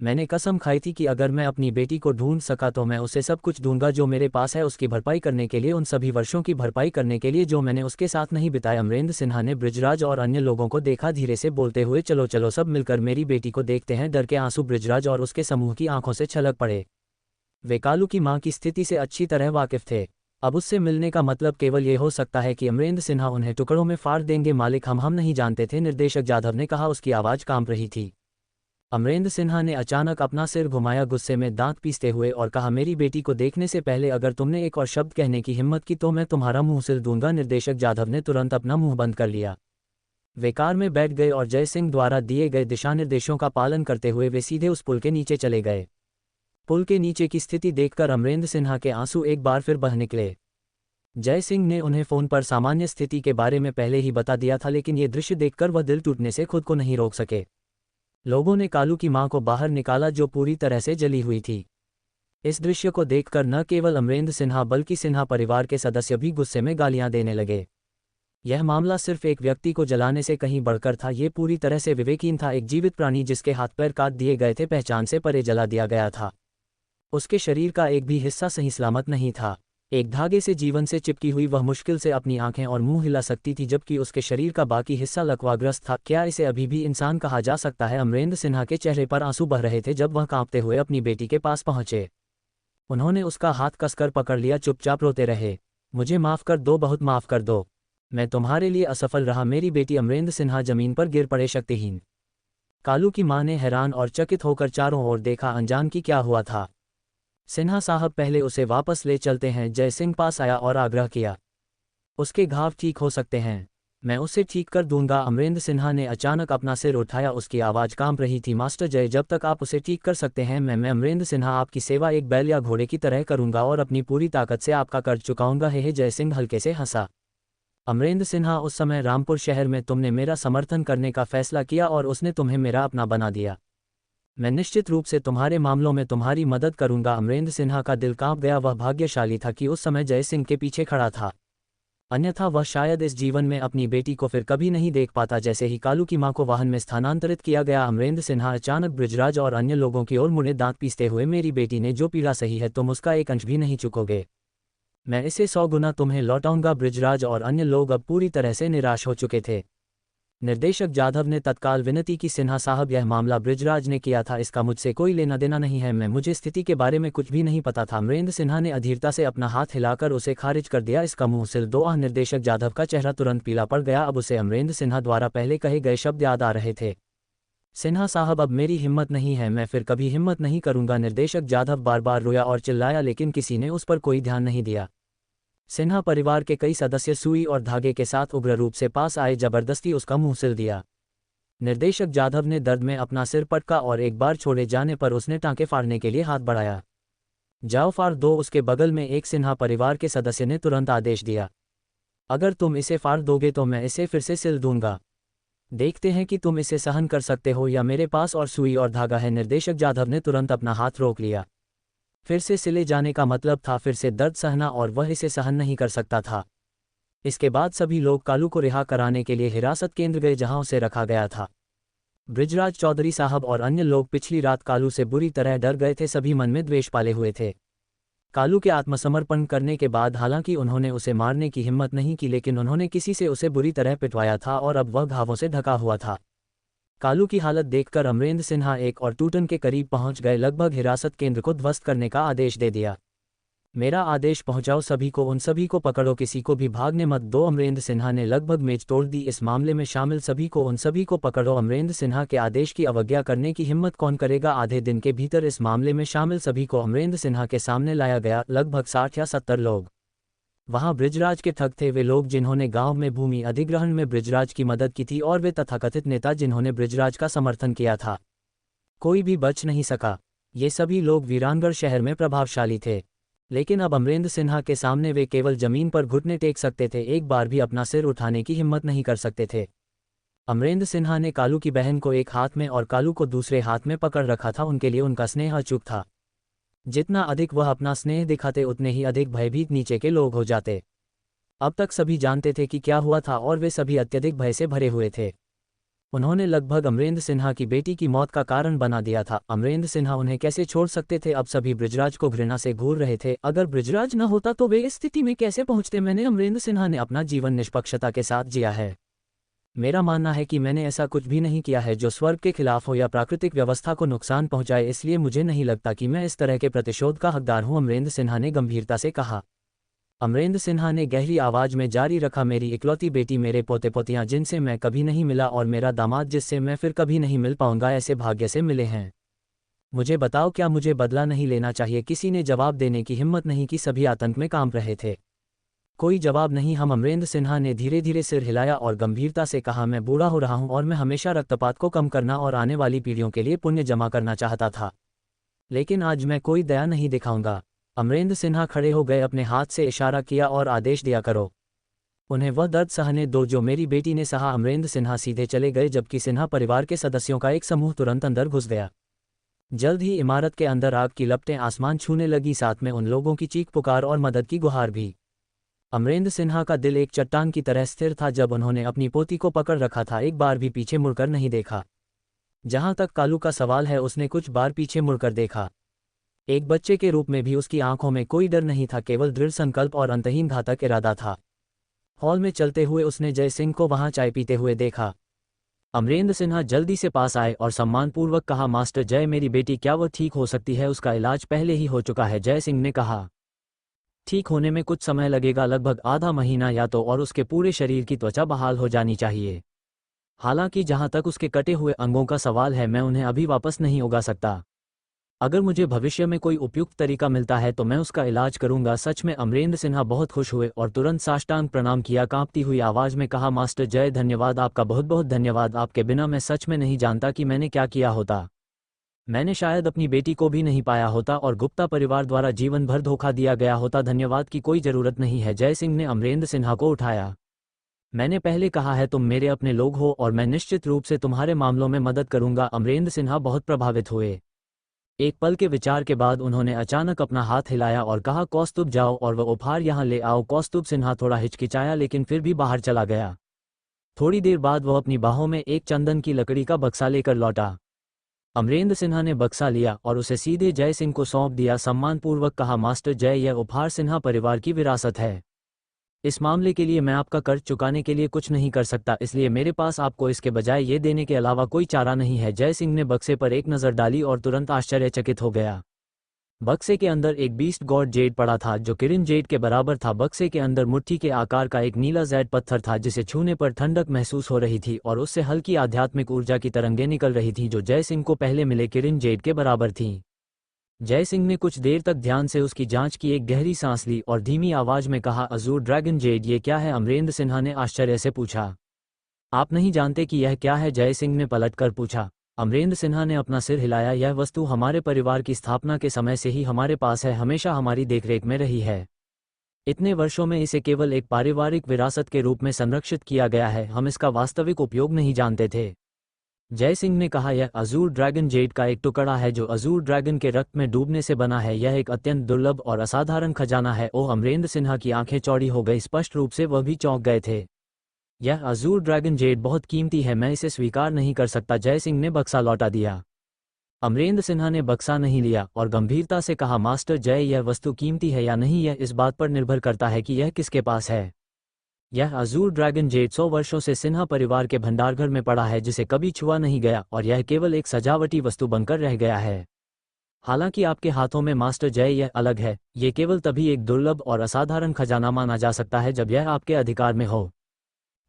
मैंने कसम खाई थी कि अगर मैं अपनी बेटी को ढूंढ सका तो मैं उसे सब कुछ दूंगा जो मेरे पास है, उसकी भरपाई करने के लिए, उन सभी वर्षों की भरपाई करने के लिए जो मैंने उसके साथ नहीं बिताए। अमरेंद्र सिन्हा ने बृजराज और अन्य लोगों को देखा, धीरे से बोलते हुए, चलो चलो सब मिलकर मेरी बेटी को देखते हैं। डर के आंसू बृजराज और उसके समूह की आंखों से छलक पड़े। वे कालू की मां की स्थिति से अच्छी तरह वाकिफ थे। अब उससे मिलने का मतलब केवल ये हो सकता है कि अमरेंद्र सिन्हा उन्हें टुकड़ों में फाड़ देंगे। मालिक हम नहीं जानते थे, निर्देशक जाधव ने कहा, उसकी आवाज कांप रही थी। अमरेंद्र सिन्हा ने अचानक अपना सिर घुमाया, गुस्से में दांत पीसते हुए, और कहा, मेरी बेटी को देखने से पहले अगर तुमने एक और शब्द कहने की हिम्मत की तो मैं तुम्हारा मुंह सिल दूंगा। निर्देशक जाधव ने तुरंत अपना मुंह बंद कर लिया। वे कार में बैठ गए और जय सिंह द्वारा दिए गए दिशानिर्देशों का पालन करते हुए वे सीधे उस पुल के नीचे चले गए। पुल के नीचे की स्थिति देखकर अमरेंद्र सिन्हा के आंसू एक बार फिर बह निकले। जय सिंह ने उन्हें फोन पर सामान्य स्थिति के बारे में पहले ही बता दिया था, लेकिन ये दृश्य देखकर वह दिल टूटने से खुद को नहीं रोक सके। लोगों ने कालू की मां को बाहर निकाला जो पूरी तरह से जली हुई थी। इस दृश्य को देखकर न केवल अमरेंद्र सिन्हा बल्कि सिन्हा परिवार के सदस्य भी गुस्से में गालियां देने लगे। यह मामला सिर्फ एक व्यक्ति को जलाने से कहीं बढ़कर था, ये पूरी तरह से विवेकहीन था। एक जीवित प्राणी जिसके हाथ पैर काट दिए गए थे, पहचान से परे जला दिया गया था। उसके शरीर का एक भी हिस्सा सही सलामत नहीं था। एक धागे से जीवन से चिपकी हुई वह मुश्किल से अपनी आंखें और मुंह हिला सकती थी, जबकि उसके शरीर का बाकी हिस्सा लकवाग्रस्त था। क्या इसे अभी भी इंसान कहा जा सकता है? अमरेंद्र सिन्हा के चेहरे पर आंसू बह रहे थे जब वह कांपते हुए अपनी बेटी के पास पहुंचे। उन्होंने उसका हाथ कसकर पकड़ लिया, चुपचाप रोते रहे। मुझे माफ कर दो, बहुत माफ कर दो, मैं तुम्हारे लिए असफल रहा, मेरी बेटी। अमरेंद्र सिन्हा जमीन पर गिर पड़े, शक्तिहीन। कालू की मां ने हैरान और चकित होकर चारों ओर देखा, अनजान कि क्या हुआ था। सिन्हा साहब, पहले उसे वापस ले चलते हैं। जय सिंह पास आया और आग्रह किया, उसके घाव ठीक हो सकते हैं, मैं उसे ठीक कर दूंगा। अमरेंद्र सिन्हा ने अचानक अपना सिर उठाया, उसकी आवाज कांप रही थी। मास्टर जय, जब तक आप उसे ठीक कर सकते हैं मैं अमरेंद्र सिन्हा आपकी सेवा एक बैल या घोड़े की तरह करूंगा और अपनी पूरी ताकत से आपका कर्ज चुकाऊंगा। हे जय सिंह हल्के से हंसा। अमरेंद्र सिन्हा, उस समय रामपुर शहर में तुमने मेरा समर्थन करने का फैसला किया और उसने तुम्हें मेरा अपना बना दिया। मैं निश्चित रूप से तुम्हारे मामलों में तुम्हारी मदद करूंगा। अमरेंद्र सिन्हा का दिल कांप गया। वह भाग्यशाली था कि उस समय जय सिंह के पीछे खड़ा था, अन्यथा वह शायद इस जीवन में अपनी बेटी को फिर कभी नहीं देख पाता। जैसे ही कालू की मां को वाहन में स्थानांतरित किया गया, अमरेंद्र सिन्हा अचानक बृजराज और अन्य लोगों की ओर मुड़े, दांत पीसते हुए, मेरी बेटी ने जो पीड़ा सही है तुम उसका एक अंश भी नहीं चुकोगे। मैं इसे 100 गुना तुम्हें लौटाऊंगा। बृजराज और अन्य लोग अब पूरी तरह से निराश हो चुके थे। निर्देशक जाधव ने तत्काल विनती की, सिन्हा साहब यह मामला बृजराज ने किया था, इसका मुझसे कोई लेना देना नहीं है, मुझे स्थिति के बारे में कुछ भी नहीं पता था। अमरेंद्र सिन्हा ने अधीरता से अपना हाथ हिलाकर उसे खारिज कर दिया। इसका मुंह सिल दो। निर्देशक जाधव का चेहरा तुरंत पीला पड़ गया। अब उसे अमरेंद्र सिन्हा द्वारा पहले कहे गए शब्द याद आ रहे थे। सिन्हा साहब अब मेरी हिम्मत नहीं है, मैं फिर कभी हिम्मत नहीं करूंगा। निर्देशक जाधव बार बार रोया और चिल्लाया, लेकिन किसी ने उस पर कोई ध्यान नहीं दिया। सिन्हा परिवार के कई सदस्य सुई और धागे के साथ उग्र रूप से पास आए, जबरदस्ती उसका मुंह सिल दिया। निर्देशक जाधव ने दर्द में अपना सिर पटका और एक बार छोड़े जाने पर उसने टांके फाड़ने के लिए हाथ बढ़ाया। जाओ फाड़ दो। उसके बगल में एक सिन्हा परिवार के सदस्य ने तुरंत आदेश दिया, अगर तुम इसे फाड़ दोगे तो मैं इसे फिर से सिल दूंगा। देखते हैं कि तुम इसे सहन कर सकते हो या मेरे पास और सुई और धागा है। निर्देशक जाधव ने तुरंत अपना हाथ रोक लिया। फिर से सिले जाने का मतलब था फिर से दर्द सहना, और वह इसे सहन नहीं कर सकता था। इसके बाद सभी लोग कालू को रिहा कराने के लिए हिरासत केंद्र गए, जहां उसे रखा गया था। बृजराज चौधरी साहब और अन्य लोग पिछली रात कालू से बुरी तरह डर गए थे, सभी मन में द्वेष पाले हुए थे। कालू के आत्मसमर्पण करने के बाद हालांकि उन्होंने उसे मारने की हिम्मत नहीं की, लेकिन उन्होंने किसी से उसे बुरी तरह पिटवाया था और अब वह घावों से ढका हुआ था। कालू की हालत देखकर अमरेंद्र सिन्हा एक और टूटन के करीब पहुंच गए, लगभग हिरासत केंद्र को ध्वस्त करने का आदेश दे दिया। मेरा आदेश पहुंचाओ सभी को, उन सभी को पकड़ो, किसी को भी भागने मत दो। अमरेंद्र सिन्हा ने लगभग मेज तोड़ दी। इस मामले में शामिल सभी को, उन सभी को पकड़ो। अमरेंद्र सिन्हा के आदेश की अवज्ञा करने की हिम्मत कौन करेगा। आधे दिन के भीतर इस मामले में शामिल सभी को अमरेंद्र सिन्हा के सामने लाया गया, लगभग 60 या 70 लोग। वहां बृजराज के ठग थे, वे लोग जिन्होंने गांव में भूमि अधिग्रहण में बृजराज की मदद की थी, और वे तथाकथित नेता जिन्होंने बृजराज का समर्थन किया था। कोई भी बच नहीं सका। ये सभी लोग वीरानगढ़ शहर में प्रभावशाली थे, लेकिन अब अमरेंद्र सिन्हा के सामने वे केवल जमीन पर घुटने टेक सकते थे, एक बार भी अपना सिर उठाने की हिम्मत नहीं कर सकते थे। अमरेंद्र सिन्हा ने कालू की बहन को एक हाथ में और कालू को दूसरे हाथ में पकड़ रखा था। उनके लिए उनका स्नेह अचूक था। जितना अधिक वह अपना स्नेह दिखाते उतने ही अधिक भयभीत नीचे के लोग हो जाते। अब तक सभी जानते थे कि क्या हुआ था, और वे सभी अत्यधिक भय से भरे हुए थे। उन्होंने लगभग अमरेंद्र सिन्हा की बेटी की मौत का कारण बना दिया था। अमरेंद्र सिन्हा उन्हें कैसे छोड़ सकते थे। अब सभी बृजराज को घृणा से घूर रहे थे। अगर बृजराज न होता तो वे इस स्थिति में कैसे पहुंचते। मैंने अमरेंद्र सिन्हा ने अपना जीवन निष्पक्षता के साथ जिया है। मेरा मानना है कि मैंने ऐसा कुछ भी नहीं किया है जो स्वर्ग के खिलाफ हो या प्राकृतिक व्यवस्था को नुकसान पहुंचाए, इसलिए मुझे नहीं लगता कि मैं इस तरह के प्रतिशोध का हकदार हूं। अमरेंद्र सिन्हा ने गंभीरता से कहा। अमरेंद्र सिन्हा ने गहरी आवाज में जारी रखा, मेरी इकलौती बेटी, मेरे पोते पोतियां जिनसे मैं कभी नहीं मिला, और मेरा दामाद जिससे मैं फिर कभी नहीं मिल पाऊंगा, ऐसे भाग्य से मिले हैं। मुझे बताओ, क्या मुझे बदला नहीं लेना चाहिए। किसी ने जवाब देने की हिम्मत नहीं की। सभी आतंक में कांप रहे थे। कोई जवाब नहीं। हम अमरेंद्र सिन्हा ने धीरे धीरे सिर हिलाया और गंभीरता से कहा, मैं बूढ़ा हो रहा हूं और मैं हमेशा रक्तपात को कम करना और आने वाली पीढ़ियों के लिए पुण्य जमा करना चाहता था, लेकिन आज मैं कोई दया नहीं दिखाऊंगा। अमरेंद्र सिन्हा खड़े हो गए, अपने हाथ से इशारा किया और आदेश दिया, करो। उन्हें वह दर्द सहने दो जो मेरी बेटी ने सहा। अमरेंद्र सिन्हा सीधे चले गए, जबकि सिन्हा परिवार के सदस्यों का एक समूह तुरंत अंदर घुस गया। जल्द ही इमारत के अंदर आग की लपटें आसमान छूने लगी, साथ में उन लोगों की चीख पुकार और मदद की गुहार भी। अमरेंद्र सिन्हा का दिल एक चट्टान की तरह स्थिर था। जब उन्होंने अपनी पोती को पकड़ रखा था, एक बार भी पीछे मुड़कर नहीं देखा। जहां तक कालू का सवाल है, उसने कुछ बार पीछे मुड़कर देखा। एक बच्चे के रूप में भी उसकी आंखों में कोई डर नहीं था, केवल दृढ़ संकल्प और अंतहीन घातक इरादा था। हॉल में चलते हुए उसने जय सिंह को वहां चाय पीते हुए देखा। अमरेंद्र सिन्हा जल्दी से पास आए और सम्मानपूर्वक कहा, मास्टर जय, मेरी बेटी, क्या वो ठीक हो सकती है। उसका इलाज पहले ही हो चुका है। जय सिंह ने कहा, ठीक होने में कुछ समय लगेगा, लगभग आधा महीना या तो, और उसके पूरे शरीर की त्वचा बहाल हो जानी चाहिए। हालांकि जहां तक उसके कटे हुए अंगों का सवाल है, मैं उन्हें अभी वापस नहीं उगा सकता। अगर मुझे भविष्य में कोई उपयुक्त तरीका मिलता है तो मैं उसका इलाज करूंगा। सच में। अमरेंद्र सिन्हा बहुत खुश हुए और तुरंत साष्टांग प्रणाम किया। कांपती हुई आवाज में कहा, मास्टर जय, धन्यवाद, आपका बहुत बहुत धन्यवाद। आपके बिना मैं सच में नहीं जानता कि मैंने क्या किया होता। मैंने शायद अपनी बेटी को भी नहीं पाया होता और गुप्ता परिवार द्वारा जीवन भर धोखा दिया गया होता। धन्यवाद की कोई जरूरत नहीं है। जय सिंह ने अमरेंद्र सिन्हा को उठाया। मैंने पहले कहा है, तुम मेरे अपने लोग हो और मैं निश्चित रूप से तुम्हारे मामलों में मदद करूंगा। अमरेंद्र सिन्हा बहुत प्रभावित हुए। एक पल के विचार के बाद उन्होंने अचानक अपना हाथ हिलाया और कहा, कौस्तुभ जाओ और वह उपहार यहाँ ले आओ। कौस्तुभ सिन्हा थोड़ा हिचकिचाया, लेकिन फिर भी बाहर चला गया। थोड़ी देर बाद वह अपनी बाहों में एक चंदन की लकड़ी का बक्सा लेकर लौटा। अमरेंद्र सिन्हा ने बक्सा लिया और उसे सीधे जय सिंह को सौंप दिया। सम्मानपूर्वक कहा, मास्टर जय, यह उपहार सिन्हा परिवार की विरासत है। इस मामले के लिए मैं आपका कर्ज चुकाने के लिए कुछ नहीं कर सकता, इसलिए मेरे पास आपको इसके बजाय ये देने के अलावा कोई चारा नहीं है। जय सिंह ने बक्से पर एक नज़र डाली और तुरंत आश्चर्यचकित हो गया। बक्से के अंदर एक बीस्ट गॉड जेड पड़ा था जो किरण जेड के बराबर था। बक्से के अंदर मुट्ठी के आकार का एक नीला जैड पत्थर था जिसे छूने पर ठंडक महसूस हो रही थी और उससे हल्की आध्यात्मिक ऊर्जा की तरंगें निकल रही थीं जो जय सिंह को पहले मिले किरण जेड के बराबर थीं। जय सिंह ने कुछ देर तक ध्यान से उसकी जांच की, एक गहरी सांस ली और धीमी आवाज में कहा, अजूर ड्रैगन जेड, ये क्या है? अमरेंद्र सिन्हा ने आश्चर्य से पूछा। आप नहीं जानते कि यह क्या है? जय सिंह ने पलटकर पूछा। अमरेंद्र सिन्हा ने अपना सिर हिलाया। यह वस्तु हमारे परिवार की स्थापना के समय से ही हमारे पास है, हमेशा हमारी देखरेख में रही है। इतने वर्षों में इसे केवल एक पारिवारिक विरासत के रूप में संरक्षित किया गया है, हम इसका वास्तविक उपयोग नहीं जानते थे। जय सिंह ने कहा, यह अजूर ड्रैगन जेड का एक टुकड़ा है जो अजूर ड्रैगन के रक्त में डूबने से बना है। यह एक अत्यंत दुर्लभ और असाधारण खजाना है। ओह! अमरेंद्र सिन्हा की आंखें चौड़ी हो गई, स्पष्ट रूप से वह भी चौंक गए थे। यह अजूर ड्रैगन जेड बहुत कीमती है, मैं इसे स्वीकार नहीं कर सकता। जय सिंह ने बक्सा लौटा दिया। अमरेंद्र सिन्हा ने बक्सा नहीं लिया और गंभीरता से कहा, मास्टर जय, यह वस्तु कीमती है या नहीं यह इस बात पर निर्भर करता है कि यह किसके पास है। यह अजूर ड्रैगन जेड 100 वर्षों से सिन्हा परिवार के भंडारघर में पड़ा है जिसे कभी छुआ नहीं गया और यह केवल एक सजावटी वस्तु बनकर रह गया है। हालांकि आपके हाथों में मास्टर जय यह अलग है, ये केवल तभी एक दुर्लभ और असाधारण खजाना माना जा सकता है जब यह आपके अधिकार में हो।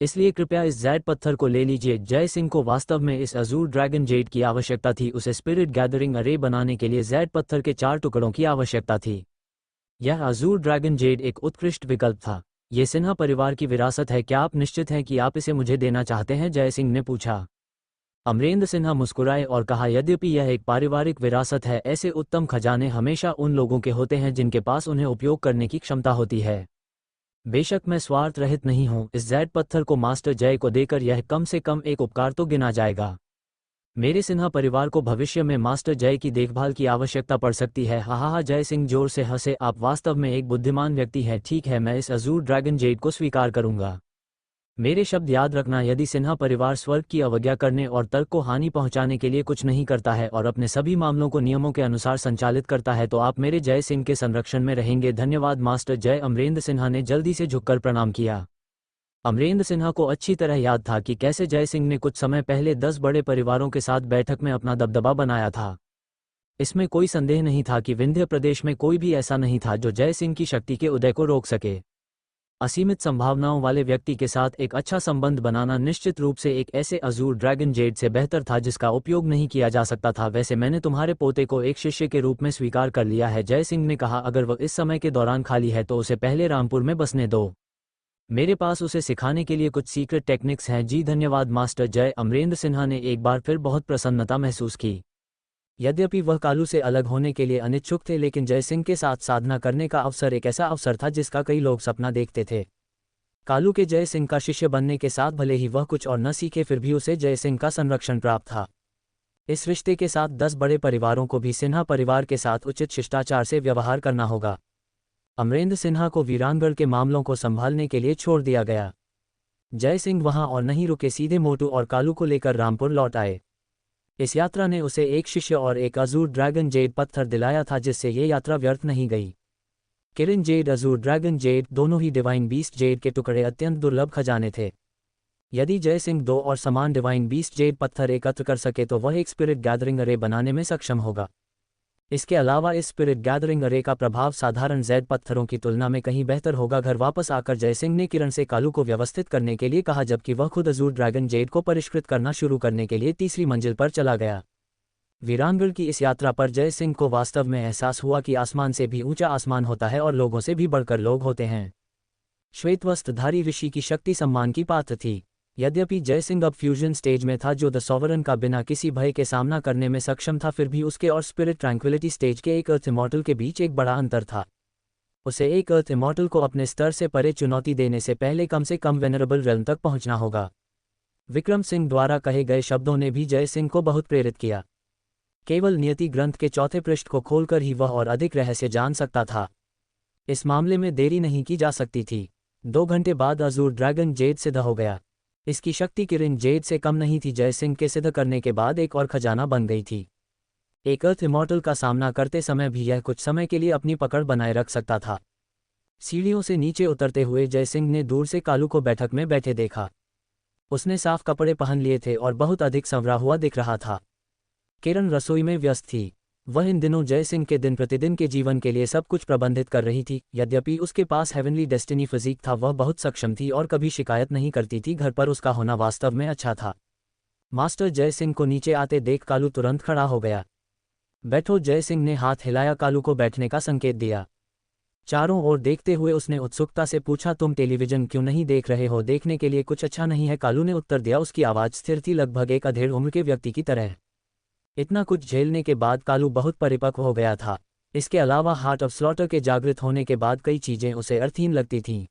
इसलिए कृपया इस जैड पत्थर को ले लीजिए। जय सिंह को वास्तव में इस अजूर ड्रैगन जेड की आवश्यकता थी। उसे स्पिरिट गैदरिंग अरे बनाने के लिए जैड पत्थर के 4 टुकड़ों की आवश्यकता थी। यह अजूर ड्रैगन जेड एक उत्कृष्ट विकल्प था। ये सिन्हा परिवार की विरासत है, क्या आप निश्चित हैं कि आप इसे मुझे देना चाहते हैं? जय सिंह ने पूछा। अमरेंद्र सिन्हा मुस्कुराए और कहा, यद्यपि यह एक पारिवारिक विरासत है, ऐसे उत्तम खजाने हमेशा उन लोगों के होते हैं जिनके पास उन्हें उपयोग करने की क्षमता होती है। बेशक मैं स्वार्थ रहित नहीं हूं, इस जैड पत्थर को मास्टर जय को देकर यह कम से कम एक उपकार तो गिना जाएगा। मेरे सिन्हा परिवार को भविष्य में मास्टर जय की देखभाल की आवश्यकता पड़ सकती है। हा। जय सिंह जोर से हंसे, आप वास्तव में एक बुद्धिमान व्यक्ति हैं। ठीक है, मैं इस अजूर ड्रैगन जेड को स्वीकार करूंगा। मेरे शब्द याद रखना, यदि सिन्हा परिवार स्वर्ग की अवज्ञा करने और तर्क को हानि पहुंचाने के लिए कुछ नहीं करता है और अपने सभी मामलों को नियमों के अनुसार संचालित करता है तो आप मेरे जय सिंह के संरक्षण में रहेंगे। धन्यवाद मास्टर जय। अमरेंद्र सिन्हा ने जल्दी से झुककर प्रणाम किया। अमरेंद्र सिन्हा को अच्छी तरह याद था कि कैसे जय सिंह ने कुछ समय पहले 10 बड़े परिवारों के साथ बैठक में अपना दबदबा बनाया था। इसमें कोई संदेह नहीं था कि विंध्य प्रदेश में कोई भी ऐसा नहीं था जो जय सिंह की शक्ति के उदय को रोक सके। असीमित संभावनाओं वाले व्यक्ति के साथ एक अच्छा संबंध बनाना निश्चित रूप से एक ऐसे अजूर ड्रैगन जेड से बेहतर था जिसका उपयोग नहीं किया जा सकता था। वैसे मैंने तुम्हारे पोते को एक शिष्य के रूप में स्वीकार कर लिया है, जय सिंह ने कहा। अगर वह इस समय के दौरान खाली है तो उसे पहले रामपुर में बसने दो। मेरे पास उसे सिखाने के लिए कुछ सीक्रेट टेक्निक्स हैं। जी धन्यवाद मास्टर जय। अमरेंद्र सिन्हा ने एक बार फिर बहुत प्रसन्नता महसूस की। यद्यपि वह कालू से अलग होने के लिए अनिच्छुक थे, लेकिन जय सिंह के साथ साधना करने का अवसर एक ऐसा अवसर था जिसका कई लोग सपना देखते थे। कालू के जय सिंह का शिष्य बनने के साथ भले ही वह कुछ और न सीखे, फिर भी उसे जय सिंह का संरक्षण प्राप्त था। इस रिश्ते के साथ 10 बड़े परिवारों को भी सिन्हा परिवार के साथ उचित शिष्टाचार से व्यवहार करना होगा। अमरेंद्र सिन्हा को वीरानगढ़ के मामलों को संभालने के लिए छोड़ दिया गया। जय सिंह वहां और नहीं रुके, सीधे मोटू और कालू को लेकर रामपुर लौट आए। इस यात्रा ने उसे एक शिष्य और एक अजूर ड्रैगन जेड पत्थर दिलाया था, जिससे ये यात्रा व्यर्थ नहीं गई। किरण जेड, अजूर ड्रैगन जेड, दोनों ही डिवाइन बीस्ट जेड के टुकड़े अत्यंत दुर्लभ खजाने थे। यदि जय सिंह 2 और समान डिवाइन बीस्ट जेड पत्थर एकत्र कर सके तो वह एक स्पिरिट गैदरिंग अरे बनाने में सक्षम होगा। इसके अलावा इस स्पिरिट गैदरिंग अरे का प्रभाव साधारण जेड पत्थरों की तुलना में कहीं बेहतर होगा। घर वापस आकर जय सिंह ने किरण से कालू को व्यवस्थित करने के लिए कहा, जबकि वह खुद अजूर ड्रैगन जेड को परिष्कृत करना शुरू करने के लिए तीसरी मंजिल पर चला गया। वीरानगढ़ की इस यात्रा पर जय सिंह को वास्तव में एहसास हुआ कि आसमान से भी ऊंचा आसमान होता है और लोगों से भी बढ़कर लोग होते हैं। श्वेतवस्त्रधारी ऋषि की शक्ति सम्मान की पात्र थी। यद्यपि जय सिंह अब फ्यूजन स्टेज में था जो द सॉवरन का बिना किसी भय के सामना करने में सक्षम था, फिर भी उसके और स्पिरिट ट्रैंक्विलिटी स्टेज के एक अर्थ इमॉर्टल के बीच एक बड़ा अंतर था। उसे एक अर्थ इमॉर्टल को अपने स्तर से परे चुनौती देने से पहले कम से कम वेनरेबल रेल्म तक पहुंचना होगा। विक्रम सिंह द्वारा कहे गए शब्दों ने भी जय सिंह को बहुत प्रेरित किया। केवल नियति ग्रंथ के 4थे पृष्ठ को खोलकर ही वह और अधिक रहस्य जान सकता था। इस मामले में देरी नहीं की जा सकती थी। 2 घंटे बाद अजूर ड्रैगन जेड सिद्ध हो गया। इसकी शक्ति किरण जेड से कम नहीं थी। जय सिंह के सिद्ध करने के बाद एक और खजाना बन गई थी। एक अर्थ इमॉर्टल का सामना करते समय भी यह कुछ समय के लिए अपनी पकड़ बनाए रख सकता था। सीढ़ियों से नीचे उतरते हुए जयसिंह ने दूर से कालू को बैठक में बैठे देखा। उसने साफ कपड़े पहन लिए थे और बहुत अधिक संवरा हुआ दिख रहा था। किरण रसोई में व्यस्त थी। वह इन दिनों जयसिंह के दिन प्रतिदिन के जीवन के लिए सब कुछ प्रबंधित कर रही थी। यद्यपि उसके पास हेवनली डेस्टिनी फिजिक था, वह बहुत सक्षम थी और कभी शिकायत नहीं करती थी। घर पर उसका होना वास्तव में अच्छा था। मास्टर जयसिंह को नीचे आते देख कालू तुरंत खड़ा हो गया। बैठो, जयसिंह ने हाथ हिलाया, कालू को बैठने का संकेत दिया। चारों ओर देखते हुए उसने उत्सुकता से पूछा, तुम टेलीविजन क्यों नहीं देख रहे हो? देखने के लिए कुछ अच्छा नहीं है, कालू ने उत्तर दिया। उसकी आवाज़ स्थिर थी, लगभग एक अधेड़ उम्र के व्यक्ति की तरह। इतना कुछ झेलने के बाद कालू बहुत परिपक्व हो गया था। इसके अलावा हार्ट ऑफ स्लॉटर के जागृत होने के बाद कई चीजें उसे अर्थहीन लगती थीं।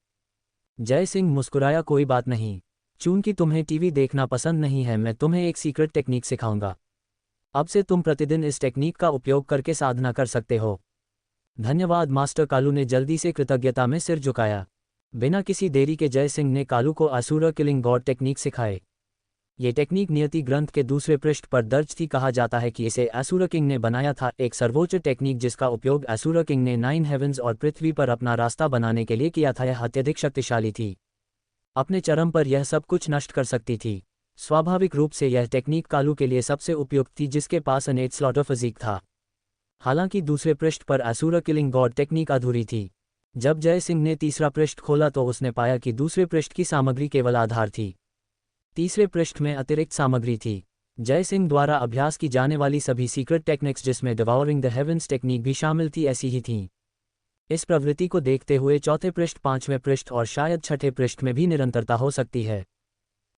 जयसिंह मुस्कुराया, कोई बात नहीं। चूंकि तुम्हें टीवी देखना पसंद नहीं है, मैं तुम्हें एक सीक्रेट टेक्निक सिखाऊंगा। अब से तुम प्रतिदिन इस टेक्निक का उपयोग करके साधना कर सकते हो। धन्यवाद मास्टर, कालू ने जल्दी से कृतज्ञता में सिर झुकाया। बिना किसी देरी के जयसिंह ने कालू को असुरा किलिंग गॉड टेक्निक सिखाए। ये टेक्निक नियति ग्रंथ के दूसरे पृष्ठ पर दर्ज थी। कहा जाता है कि इसे असुरा किंग ने बनाया था, एक सर्वोच्च टेक्निक जिसका उपयोग असुरा किंग ने 9 हेवंस और पृथ्वी पर अपना रास्ता बनाने के लिए किया था। यह अत्यधिक शक्तिशाली थी। अपने चरम पर यह सब कुछ नष्ट कर सकती थी। स्वाभाविक रूप से यह टेक्निक कालू के लिए सबसे उपयुक्त थी, जिसके पास अनेट स्लॉटर फिजिक था। हालांकि दूसरे पृष्ठ पर असुरा किलिंग गॉड टेक्निक अधूरी थी। जब जयसिंह ने तीसरा पृष्ठ खोला तो उसने पाया कि दूसरे पृष्ठ की सामग्री केवल आधार थी। तीसरे पृष्ठ में अतिरिक्त सामग्री थी। जयसिंह द्वारा अभ्यास की जाने वाली सभी सीक्रेट टेक्निक्स, जिसमें डिवॉरिंग द हेवंस टेक्निक भी शामिल थी, ऐसी ही थीं। इस प्रवृत्ति को देखते हुए चौथे पृष्ठ, पांचवें पृष्ठ और शायद छठे पृष्ठ में भी निरंतरता हो सकती है।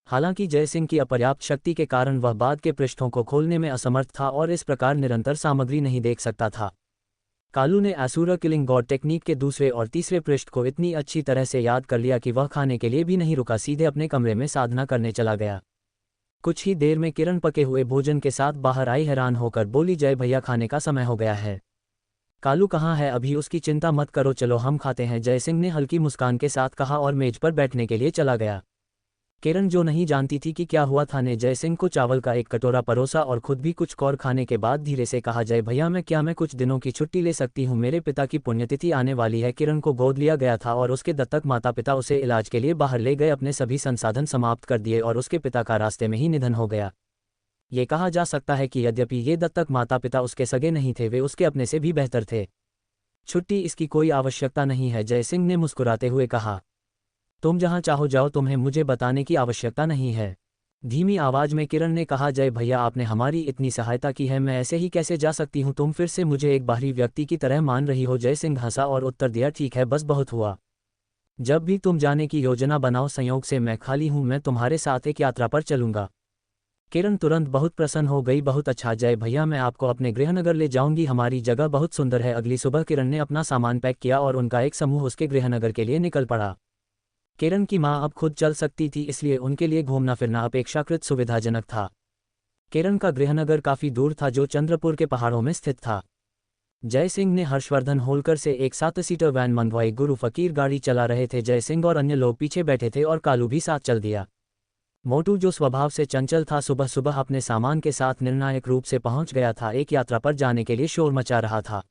हालांकि जयसिंह की अपर्याप्त शक्ति के कारण वह बाद के पृष्ठों को खोलने में असमर्थ था और इस प्रकार निरंतर सामग्री नहीं देख सकता था। कालू ने असुरा किलिंग गॉड टेक्निक के दूसरे और तीसरे पृष्ठ को इतनी अच्छी तरह से याद कर लिया कि वह खाने के लिए भी नहीं रुका, सीधे अपने कमरे में साधना करने चला गया। कुछ ही देर में किरण पके हुए भोजन के साथ बाहर आई। हैरान होकर बोली, जय भैया, खाने का समय हो गया है। कालू कहाँ है? अभी उसकी चिंता मत करो, चलो हम खाते हैं, जयसिंह ने हल्की मुस्कान के साथ कहा और मेज पर बैठने के लिए चला गया। किरण, जो नहीं जानती थी कि क्या हुआ था, ने जयसिंह को चावल का एक कटोरा परोसा और खुद भी कुछ और खाने के बाद धीरे से कहा, जय भैया, मैं कुछ दिनों की छुट्टी ले सकती हूँ? मेरे पिता की पुण्यतिथि आने वाली है। किरण को गोद लिया गया था और उसके दत्तक माता पिता उसे इलाज के लिए बाहर ले गए। अपने सभी संसाधन समाप्त कर दिए और उसके पिता का रास्ते में ही निधन हो गया। ये कहा जा सकता है कि यद्यपि ये दत्तक माता पिता उसके सगे नहीं थे, वे उसके अपने से भी बेहतर थे। छुट्टी, इसकी कोई आवश्यकता नहीं है, जयसिंह ने मुस्कुराते हुए कहा। तुम जहां चाहो जाओ, तुम्हें मुझे बताने की आवश्यकता नहीं है। धीमी आवाज में किरण ने कहा, जय भैया, आपने हमारी इतनी सहायता की है, मैं ऐसे ही कैसे जा सकती हूँ? तुम फिर से मुझे एक बाहरी व्यक्ति की तरह मान रही हो। जयसिंह हंसा और उत्तर दिया, ठीक है, बस बहुत हुआ। जब भी तुम जाने की योजना बनाओ, संयोग से मैं खाली हूँ, मैं तुम्हारे साथ एक यात्रा पर चलूंगा। किरण तुरंत बहुत प्रसन्न हो गई। बहुत अच्छा जय भैया, मैं आपको अपने गृहनगर ले जाऊंगी, हमारी जगह बहुत सुंदर है। अगली सुबह किरण ने अपना सामान पैक किया और उनका एक समूह उसके गृहनगर के लिए निकल पड़ा। किरण की मां अब खुद चल सकती थी, इसलिए उनके लिए घूमना फिरना अपेक्षाकृत सुविधाजनक था। किरण का गृहनगर काफी दूर था, जो चंद्रपुर के पहाड़ों में स्थित था। जयसिंह ने हर्षवर्धन होलकर से एक 7 सीटर वैन मंगवाई। गुरु फकीर गाड़ी चला रहे थे, जयसिंह और अन्य लोग पीछे बैठे थे और कालू भी साथ चल दिया। मोटू, जो स्वभाव से चंचल था, सुबह सुबह अपने सामान के साथ निर्णायक रूप से पहुंच गया था। एक यात्रा पर जाने के लिए शोर मचा रहा था।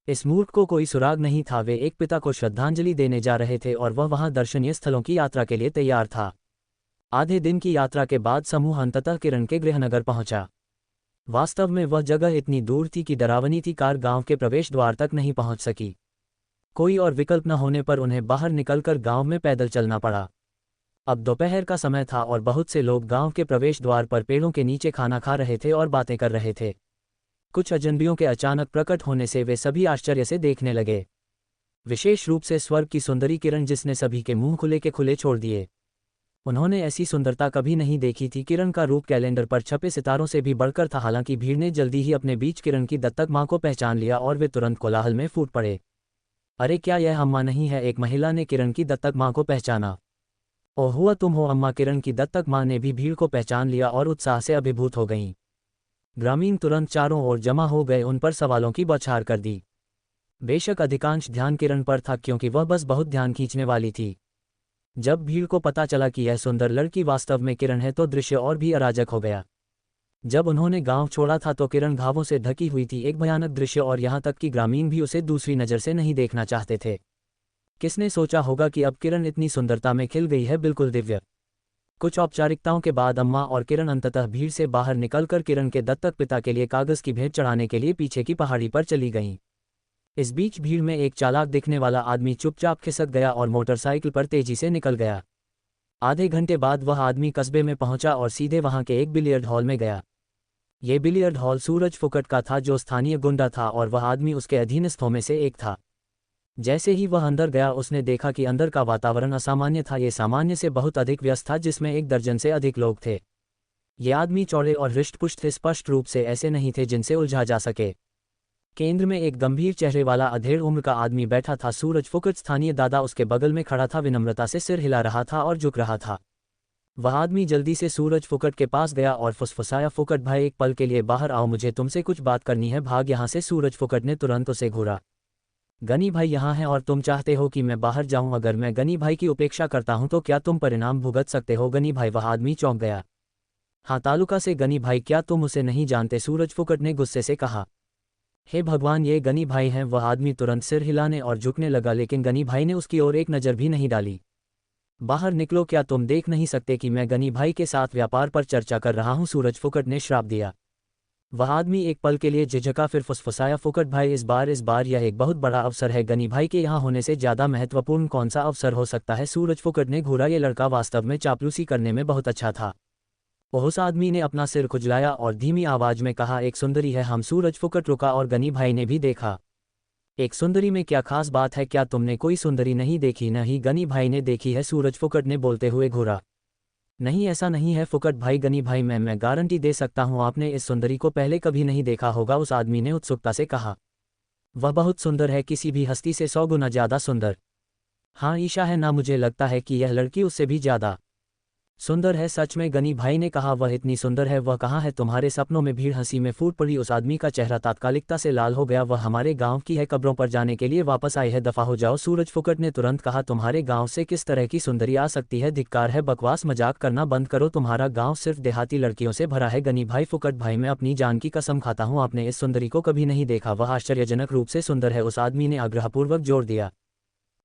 इस मूर्ख को कोई सुराग नहीं था। वे एक पिता को श्रद्धांजलि देने जा रहे थे और वह वहां दर्शनीय स्थलों की यात्रा के लिए तैयार था। आधे दिन की यात्रा के बाद समूह अंततः किरण के गृहनगर पहुंचा। वास्तव में वह जगह इतनी दूर थी कि डरावनी थी। कार गांव के प्रवेश द्वार तक नहीं पहुंच सकी। कोई और विकल्प न होने पर उन्हें बाहर निकलकर गांव में पैदल चलना पड़ा। अब दोपहर का समय था और बहुत से लोग गांव के प्रवेश द्वार पर पेड़ों के नीचे खाना खा रहे थे और बातें कर रहे थे। कुछ अजनबियों के अचानक प्रकट होने से वे सभी आश्चर्य से देखने लगे, विशेष रूप से स्वर्ग की सुंदरी किरण, जिसने सभी के मुंह खुले के खुले छोड़ दिए। उन्होंने ऐसी सुंदरता कभी नहीं देखी थी। किरण का रूप कैलेंडर पर छपे सितारों से भी बढ़कर था। हालांकि भीड़ ने जल्दी ही अपने बीच किरण की दत्तक मां को पहचान लिया और वे तुरंत कोलाहल में फूट पड़े। अरे, क्या यह अम्मा नहीं है? एक महिला ने किरण की दत्तक मां को पहचाना। ओह हुआ, तुम हो अम्मा? किरण की दत्तक मां ने भी भीड़ को पहचान लिया और उत्साह से अभिभूत हो गईं। ग्रामीण तुरंत चारों ओर जमा हो गए, उन पर सवालों की बौछार कर दी। बेशक अधिकांश ध्यान किरण पर था, क्योंकि वह बस बहुत ध्यान खींचने वाली थी। जब भीड़ को पता चला कि यह सुंदर लड़की वास्तव में किरण है, तो दृश्य और भी अराजक हो गया। जब उन्होंने गांव छोड़ा था तो किरण घावों से ढकी हुई थी, एक भयानक दृश्य, और यहाँ तक कि ग्रामीण भी उसे दूसरी नज़र से नहीं देखना चाहते थे। किसने सोचा होगा कि अब किरण इतनी सुंदरता में खिल गई है, बिल्कुल दिव्य। कुछ औपचारिकताओं के बाद अम्मा और किरण अंततः भीड़ से बाहर निकलकर किरण के दत्तक पिता के लिए कागज की भेंट चढ़ाने के लिए पीछे की पहाड़ी पर चली गईं। इस बीच भीड़ में एक चालाक दिखने वाला आदमी चुपचाप खिसक गया और मोटरसाइकिल पर तेजी से निकल गया। आधे घंटे बाद वह आदमी कस्बे में पहुंचा और सीधे वहां के एक बिलियर्ड हॉल में गया। ये बिलियर्ड हॉल सूरज फुकट का था, जो स्थानीय गुंडा था, और वह आदमी उसके अधीनस्थों में से एक था। जैसे ही वह अंदर गया उसने देखा कि अंदर का वातावरण असामान्य था। ये सामान्य से बहुत अधिक व्यस्त था, जिसमें 1 दर्जन से अधिक लोग थे। ये आदमी चौड़े और हृष्टपुष्ट थे, स्पष्ट रूप से ऐसे नहीं थे जिनसे उलझा जा सके। केंद्र में एक गंभीर चेहरे वाला अधेड़ उम्र का आदमी बैठा था। सूरज फुकट स्थानीय दादा उसके बगल में खड़ा था, विनम्रता से सिर हिला रहा था और झुक रहा था। वह आदमी जल्दी से सूरज फुकट के पास गया और फुसफुसाया, फुकट भाई एक पल के लिए बाहर आओ, मुझे तुमसे कुछ बात करनी है, भाग यहाँ से। सूरज फुकट ने तुरंत उसे घूरा। गनी भाई यहाँ हैं और तुम चाहते हो कि मैं बाहर जाऊं? अगर मैं गनी भाई की उपेक्षा करता हूं तो क्या तुम परिणाम भुगत सकते हो? गनी भाई? वह आदमी चौंक गया। हाँ, तालुका से गनी भाई, क्या तुम उसे नहीं जानते? सूरज फुकट ने गुस्से से कहा। हे भगवान, ये गनी भाई हैं? वह आदमी तुरंत सिर हिलाने और झुकने लगा, लेकिन गनी भाई ने उसकी ओर एक नज़र भी नहीं डाली। बाहर निकलो, क्या तुम देख नहीं सकते कि मैं गनी भाई के साथ व्यापार पर चर्चा कर रहा हूं? सूरज फुकट ने श्राप दिया। वह आदमी एक पल के लिए झिझका, फिर फुसफुसाया, फुकट भाई इस बार यह एक बहुत बड़ा अवसर है। गनी भाई के यहाँ होने से ज़्यादा महत्वपूर्ण कौन सा अवसर हो सकता है? सूरज फुकट ने घूरा। ये लड़का वास्तव में चापलूसी करने में बहुत अच्छा था। उस आदमी ने अपना सिर खुजलाया और धीमी आवाज में कहा, एक सुंदरी है हम? सूरज फुकट रुका और गनी भाई ने भी देखा। एक सुंदरी में क्या खास बात है? क्या तुमने कोई सुंदरी नहीं देखी? नहीं, गनी भाई ने देखी है। सूरज फुकट ने बोलते हुए घूरा। नहीं, ऐसा नहीं है फुकट भाई। गनी भाई, मैं गारंटी दे सकता हूँ आपने इस सुंदरी को पहले कभी नहीं देखा होगा, उस आदमी ने उत्सुकता से कहा। वह बहुत सुंदर है, किसी भी हस्ती से 100 गुना ज़्यादा सुंदर। हाँ, ईशा है ना? मुझे लगता है कि यह लड़की उससे भी ज़्यादा सुंदर है। सच में? गनी भाई ने कहा। वह इतनी सुंदर है? वह कहाँ है? तुम्हारे सपनों में? भीड़ हंसी में फूट पड़ी। उस आदमी का चेहरा तात्कालिकता से लाल हो गया। वह हमारे गांव की है, कब्रों पर जाने के लिए वापस आई है, दफा हो जाओ। सूरज फुकट ने तुरंत कहा, तुम्हारे गांव से किस तरह की सुंदरी आ सकती है? धिक्कार है, बकवास मजाक करना बंद करो, तुम्हारा गाँव सिर्फ देहाती लड़कियों से भरा है। गनी भाई, फुकट भाई, मैं अपनी जान की कसम खाता हूँ आपने इस सुंदरी को कभी नहीं देखा। वह आश्चर्यजनक रूप से सुंदर है, उस आदमी ने आग्रहपूर्वक जोर दिया।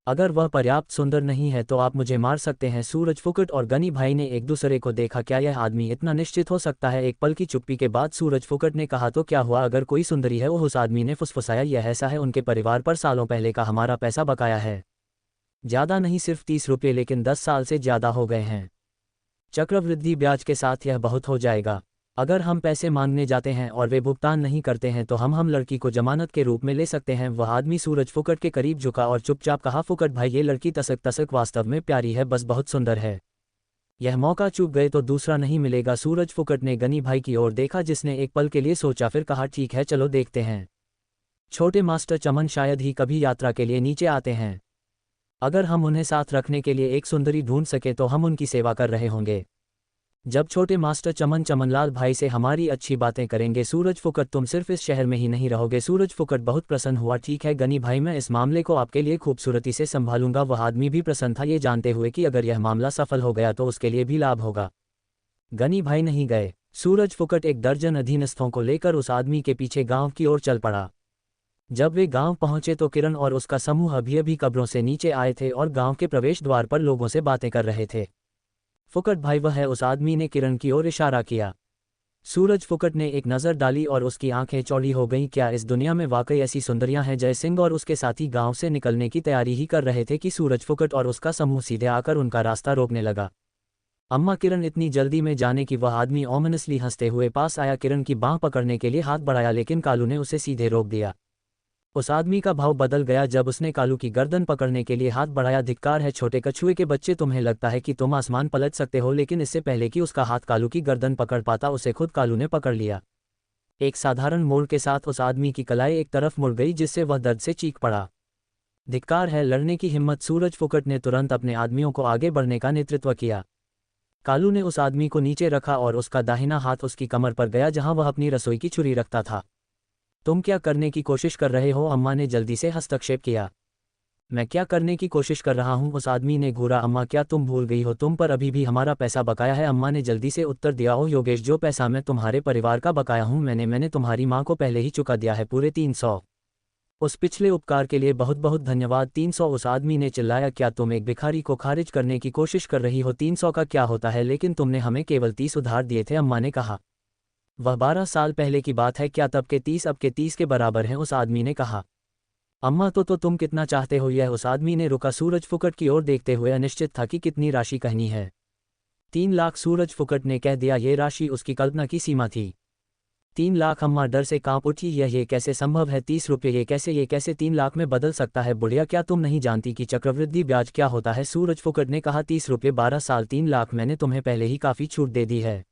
अगर वह पर्याप्त सुंदर नहीं है तो आप मुझे मार सकते हैं। सूरज फुकट और गनी भाई ने एक दूसरे को देखा। क्या यह आदमी इतना निश्चित हो सकता है? एक पल की चुप्पी के बाद सूरज फुकट ने कहा, तो क्या हुआ अगर कोई सुंदरी है? उस आदमी ने फुसफुसाया। यह ऐसा है, उनके परिवार पर सालों पहले का हमारा पैसा बकाया है। ज़्यादा नहीं, सिर्फ 30 रुपये, लेकिन 10 साल से ज़्यादा हो गए हैं। चक्रवृद्धि ब्याज के साथ यह बहुत हो जाएगा। अगर हम पैसे मांगने जाते हैं और वे भुगतान नहीं करते हैं तो हम लड़की को जमानत के रूप में ले सकते हैं। वह आदमी सूरज फुकट के करीब झुका और चुपचाप कहा, फुकट भाई, ये लड़की तसक वास्तव में प्यारी है, बस बहुत सुंदर है। यह मौका चूक गए तो दूसरा नहीं मिलेगा। सूरज फुकट ने गनी भाई की ओर देखा, जिसने एक पल के लिए सोचा, फिर कहा, ठीक है, चलो देखते हैं। छोटे मास्टर चमन शायद ही कभी यात्रा के लिए नीचे आते हैं। अगर हम उन्हें साथ रखने के लिए एक सुंदरी ढूंढ सके तो हम उनकी सेवा कर रहे होंगे। जब छोटे मास्टर चमनलाल भाई से हमारी अच्छी बातें करेंगे। सूरज फुकट, तुम सिर्फ इस शहर में ही नहीं रहोगे? सूरज फुकट बहुत प्रसन्न हुआ। ठीक है गनी भाई, मैं इस मामले को आपके लिए खूबसूरती से संभालूंगा। वह आदमी भी प्रसन्न था, ये जानते हुए कि अगर यह मामला सफल हो गया तो उसके लिए भी लाभ होगा। गनी भाई नहीं गए। सूरज फुकट 1 दर्जन अधीनस्थों को लेकर उस आदमी के पीछे गांव की ओर चल पड़ा। जब वे गांव पहुंचे तो किरण और उसका समूह अभी कब्रों से नीचे आए थे और गांव के प्रवेश द्वार पर लोगों से बातें कर रहे थे। फुकट भाई, वह है? उस आदमी ने किरण की ओर इशारा किया। सूरज फुकट ने एक नज़र डाली और उसकी आंखें चौड़ी हो गईं। क्या इस दुनिया में वाकई ऐसी सुंदरियां हैं? जय सिंह और उसके साथी गांव से निकलने की तैयारी ही कर रहे थे कि सूरज फुकट और उसका समूह सीधे आकर उनका रास्ता रोकने लगा। अम्मा, किरण इतनी जल्दी में जाने की? वह आदमी ओमिनसली हंसते हुए पास आया, किरण की बांह पकड़ने के लिए हाथ बढ़ाया, लेकिन कालू ने उसे सीधे रोक दिया। उस आदमी का भाव बदल गया जब उसने कालू की गर्दन पकड़ने के लिए हाथ बढ़ाया। धिक्कार है छोटे कछुए के बच्चे, तुम्हें लगता है कि तुम आसमान पलट सकते हो, लेकिन इससे पहले कि उसका हाथ कालू की गर्दन पकड़ पाता उसे खुद कालू ने पकड़ लिया। एक साधारण मोड़ के साथ उस आदमी की कलाई एक तरफ मुड़ गई, जिससे वह दर्द से चीख पड़ा। धिक्कार है, लड़ने की हिम्मत। सूरज फुकट ने तुरंत अपने आदमियों को आगे बढ़ने का नेतृत्व किया। कालू ने उस आदमी को नीचे रखा और उसका दाहिना हाथ उसकी कमर पर गया, जहां वह अपनी रसोई की छुरी रखता था। तुम क्या करने की कोशिश कर रहे हो? अम्मा ने जल्दी से हस्तक्षेप किया। मैं क्या करने की कोशिश कर रहा हूँ? उस आदमी ने घूरा। अम्मा, क्या तुम भूल गई हो? तुम पर अभी भी हमारा पैसा बकाया है। अम्मा ने जल्दी से उत्तर दिया। ओ योगेश, जो पैसा मैं तुम्हारे परिवार का बकाया हूँ मैंने तुम्हारी माँ को पहले ही चुका दिया है, पूरे 300। उस पिछले उपकार के लिए बहुत बहुत धन्यवाद। 300, उस आदमी ने चिल्लाया। क्या तुम एक भिखारी को खारिज करने की कोशिश कर रही हो? 300 का क्या होता है? लेकिन तुमने हमें केवल 30 उधार दिए थे, अम्मा ने कहा। वह 12 साल पहले की बात है। क्या तब के 30 अब के 30 के बराबर हैं? उस आदमी ने कहा। अम्मा, तो तुम कितना चाहते हो यह? उस आदमी ने रुका। सूरज फुकट की ओर देखते हुए अनिश्चित था कि कितनी राशि कहनी है। 3 लाख, सूरज फुकट ने कह दिया। ये राशि उसकी कल्पना की सीमा थी। 3 लाख! अम्मा डर से कांप उठी। ये कैसे संभव है? 30 रुपये, ये कैसे 3 लाख में बदल सकता है? बुढ़िया, क्या तुम नहीं जानती कि चक्रवृद्धि ब्याज क्या होता है? सूरज फुकट ने कहा। 30 रुपये, 12 साल, 3 लाख। मैंने तुम्हें पहले ही काफ़ी छूट दे दी है।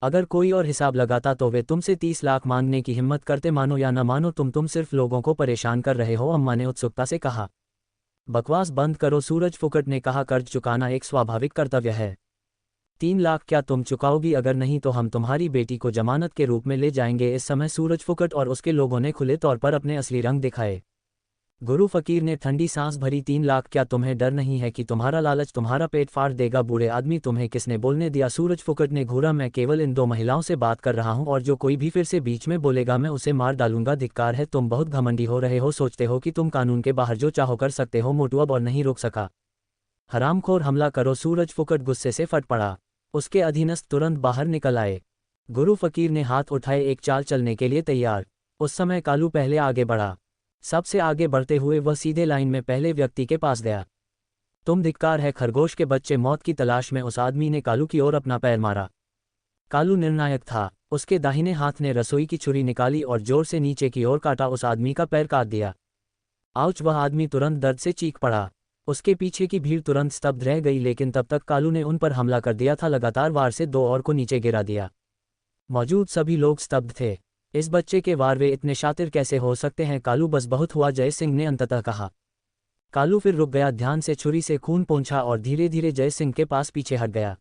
अगर कोई और हिसाब लगाता तो वे तुमसे 30 लाख मांगने की हिम्मत करते। मानो या न मानो, तुम सिर्फ लोगों को परेशान कर रहे हो, अम्मा ने उत्सुकता से कहा। बकवास बंद करो, सूरज फुकट ने कहा। कर्ज चुकाना एक स्वाभाविक कर्तव्य है। 3 लाख क्या तुम चुकाओगी? अगर नहीं तो हम तुम्हारी बेटी को जमानत के रूप में ले जाएंगे। इस समय सूरज फुकट और उसके लोगों ने खुले तौर पर अपने असली रंग दिखाए। गुरु फकीर ने ठंडी सांस भरी। 3 लाख! क्या तुम्हें डर नहीं है कि तुम्हारा लालच तुम्हारा पेट फाड़ देगा? बूढ़े आदमी, तुम्हें किसने बोलने दिया? सूरज फुकट ने घूरा। मैं केवल इन 2 महिलाओं से बात कर रहा हूं और जो कोई भी फिर से बीच में बोलेगा मैं उसे मार डालूंगा। धिक्कार है, तुम बहुत घमंडी हो रहे हो। सोचते हो कि तुम कानून के बाहर जो चाहो कर सकते हो। मोटू अब और नहीं रोक सका। हरामखोर, हमला करो! सूरज फुकट गुस्से से फट पड़ा। उसके अधीनस्थ तुरंत बाहर निकल आए। गुरु फकीर ने हाथ उठाए, एक चाल चलने के लिए तैयार। उस समय कालू पहले आगे बढ़ा। सबसे आगे बढ़ते हुए वह सीधे लाइन में पहले व्यक्ति के पास गया। तुम, धिक्कार है, खरगोश के बच्चे! मौत की तलाश में उस आदमी ने कालू की ओर अपना पैर मारा। कालू निर्णायक था। उसके दाहिने हाथ ने रसोई की छुरी निकाली और जोर से नीचे की ओर काटा। उस आदमी का पैर काट दिया। आउच! वह आदमी तुरंत दर्द से चीख पड़ा। उसके पीछे की भीड़ तुरंत स्तब्ध रह गई, लेकिन तब तक कालू ने उन पर हमला कर दिया था। लगातार वार से 2 और को नीचे गिरा दिया। मौजूद सभी लोग स्तब्ध थे। इस बच्चे के वार वे इतने शातिर कैसे हो सकते हैं? कालू, बस बहुत हुआ, जय सिंह ने अंततः कहा। कालू फिर रुक गया, ध्यान से छुरी से खून पोंछा और धीरे धीरे जय सिंह के पास पीछे हट गया।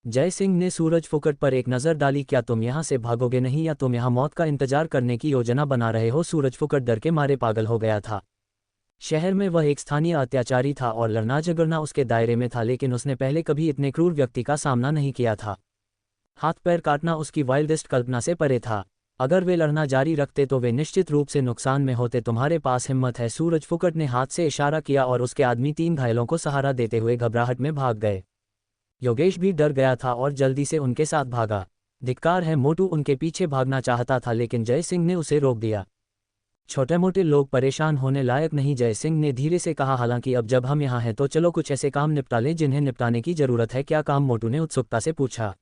जय सिंह ने सूरज फुकट पर एक नज़र डाली। क्या तुम यहाँ से भागोगे नहीं, या तुम यहाँ मौत का इंतजार करने की योजना बना रहे हो? सूरज फुकट डर के मारे पागल हो गया था। शहर में वह एक स्थानीय अत्याचारी था और लड़ना झगड़ना उसके दायरे में था, लेकिन उसने पहले कभी इतने क्रूर व्यक्ति का सामना नहीं किया था। हाथ पैर काटना उसकी वाइल्डेस्ट कल्पना से परे था। अगर वे लड़ना जारी रखते तो वे निश्चित रूप से नुकसान में होते। तुम्हारे पास हिम्मत है? सूरज फुकट ने हाथ से इशारा किया और उसके आदमी 3 घायलों को सहारा देते हुए घबराहट में भाग गए। योगेश भी डर गया था और जल्दी से उनके साथ भागा। धिक्कार है, मोटू उनके पीछे भागना चाहता था, लेकिन जय सिंह ने उसे रोक दिया। छोटे मोटे लोग परेशान होने लायक नहीं, जय सिंह ने धीरे से कहा। हालांकि अब जब हम यहाँ हैं तो चलो कुछ ऐसे काम निपटा लें जिन्हें निपटाने की जरूरत है। क्या काम? मोटू ने उत्सुकता से पूछा।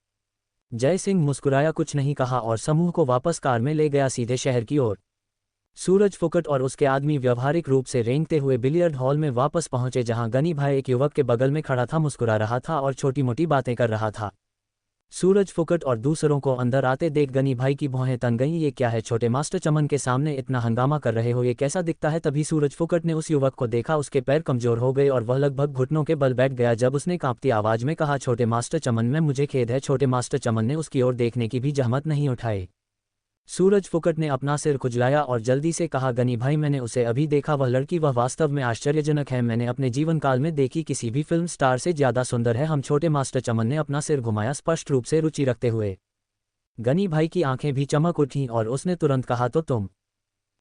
जय सिंह मुस्कुराया, कुछ नहीं कहा और समूह को वापस कार में ले गया, सीधे शहर की ओर। सूरज फुकट और उसके आदमी व्यवहारिक रूप से रेंगते हुए बिलियर्ड हॉल में वापस पहुंचे, जहां गनी भाई एक युवक के बगल में खड़ा था, मुस्कुरा रहा था और छोटी मोटी बातें कर रहा था। सूरज फुकट और दूसरों को अंदर आते देख गनी भाई की भौहें तन गईं। ये क्या है? छोटे मास्टर चमन के सामने इतना हंगामा कर रहे हो, ये कैसा दिखता है? तभी सूरज फुकट ने उस युवक को देखा। उसके पैर कमजोर हो गए और वह लगभग घुटनों के बल बैठ गया जब उसने कांपती आवाज में कहा, छोटे मास्टर चमन, मैं मुझे खेद है। छोटे मास्टर चमन ने उसकी ओर देखने की भी जहमत नहीं उठाई। सूरज फुकट ने अपना सिर खुजलाया और जल्दी से कहा, गनी भाई, मैंने उसे अभी देखा। वह लड़की, वह वास्तव में आश्चर्यजनक है। मैंने अपने जीवन काल में देखी किसी भी फिल्म स्टार से ज्यादा सुंदर है। हम छोटे मास्टर चमन ने अपना सिर घुमाया, स्पष्ट रूप से रुचि रखते हुए। गनी भाई की आंखें भी चमक उठीं और उसने तुरंत कहा, तो तुम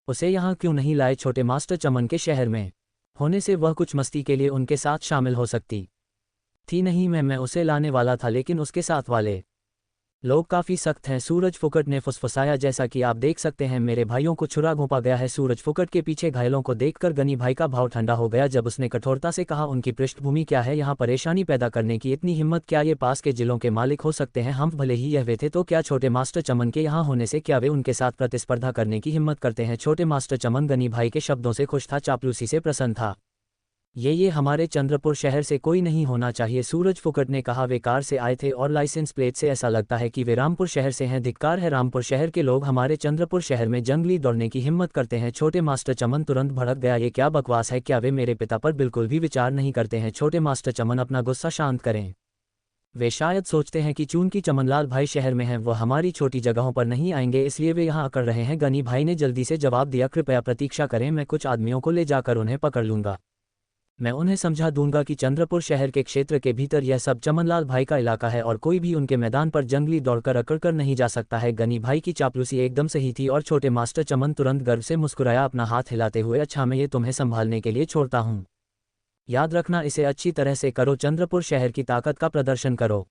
उसे यहाँ क्यों नहीं लाए? छोटे मास्टर चमन के शहर में होने से वह कुछ मस्ती के लिए उनके साथ शामिल हो सकती थी। नहीं, मैं उसे लाने वाला था, लेकिन उसके साथ वाले लोग काफ़ी सख्त हैं। सूरज फुकट ने फुसफुसाया, जैसा कि आप देख सकते हैं मेरे भाइयों को छुरा घोंपा गया है। सूरज फुकट के पीछे घायलों को देखकर गनी भाई का भाव ठंडा हो गया जब उसने कठोरता से कहा, उनकी पृष्ठभूमि क्या है? यहाँ परेशानी पैदा करने की इतनी हिम्मत? क्या ये पास के जिलों के मालिक हो सकते हैं? हम भले ही यह वे थे, तो क्या छोटे मास्टर चमन के यहाँ होने से क्या वे उनके साथ प्रतिस्पर्धा करने की हिम्मत करते हैं? छोटे मास्टर चमन गनी भाई के शब्दों से खुश था, चापलूसी से प्रसन्न था। ये हमारे चंद्रपुर शहर से कोई नहीं होना चाहिए, सूरज फुकट ने कहा। वे कार से आए थे और लाइसेंस प्लेट से ऐसा लगता है कि वे रामपुर शहर से हैं। धिक्कार है, रामपुर शहर के लोग हमारे चंद्रपुर शहर में जंगली दौड़ने की हिम्मत करते हैं। छोटे मास्टर चमन तुरंत भड़क गया, ये क्या बकवास है? क्या वे मेरे पिता पर बिल्कुल भी विचार नहीं करते हैं? छोटे मास्टर चमन, अपना गुस्सा शांत करें। वे शायद सोचते हैं कि चूंकि चमनलाल भाई शहर में हैं, वह हमारी छोटी जगहों पर नहीं आएंगे, इसलिए वे यहाँ आकर रहे हैं। गनी भाई ने जल्दी से जवाब दिया, कृपया प्रतीक्षा करें, मैं कुछ आदमियों को ले जाकर उन्हें पकड़ लूंगा। मैं उन्हें समझा दूंगा कि चंद्रपुर शहर के क्षेत्र के भीतर यह सब चमनलाल भाई का इलाका है और कोई भी उनके मैदान पर जंगली दौड़कर अकड़कर नहीं जा सकता है। गनी भाई की चापलूसी एकदम सही थी और छोटे मास्टर चमन तुरंत गर्व से मुस्कुराया, अपना हाथ हिलाते हुए। अच्छा, मैं ये तुम्हें संभालने के लिए छोड़ता हूँ। याद रखना, इसे अच्छी तरह से करो, चंद्रपुर शहर की ताकत का प्रदर्शन करो।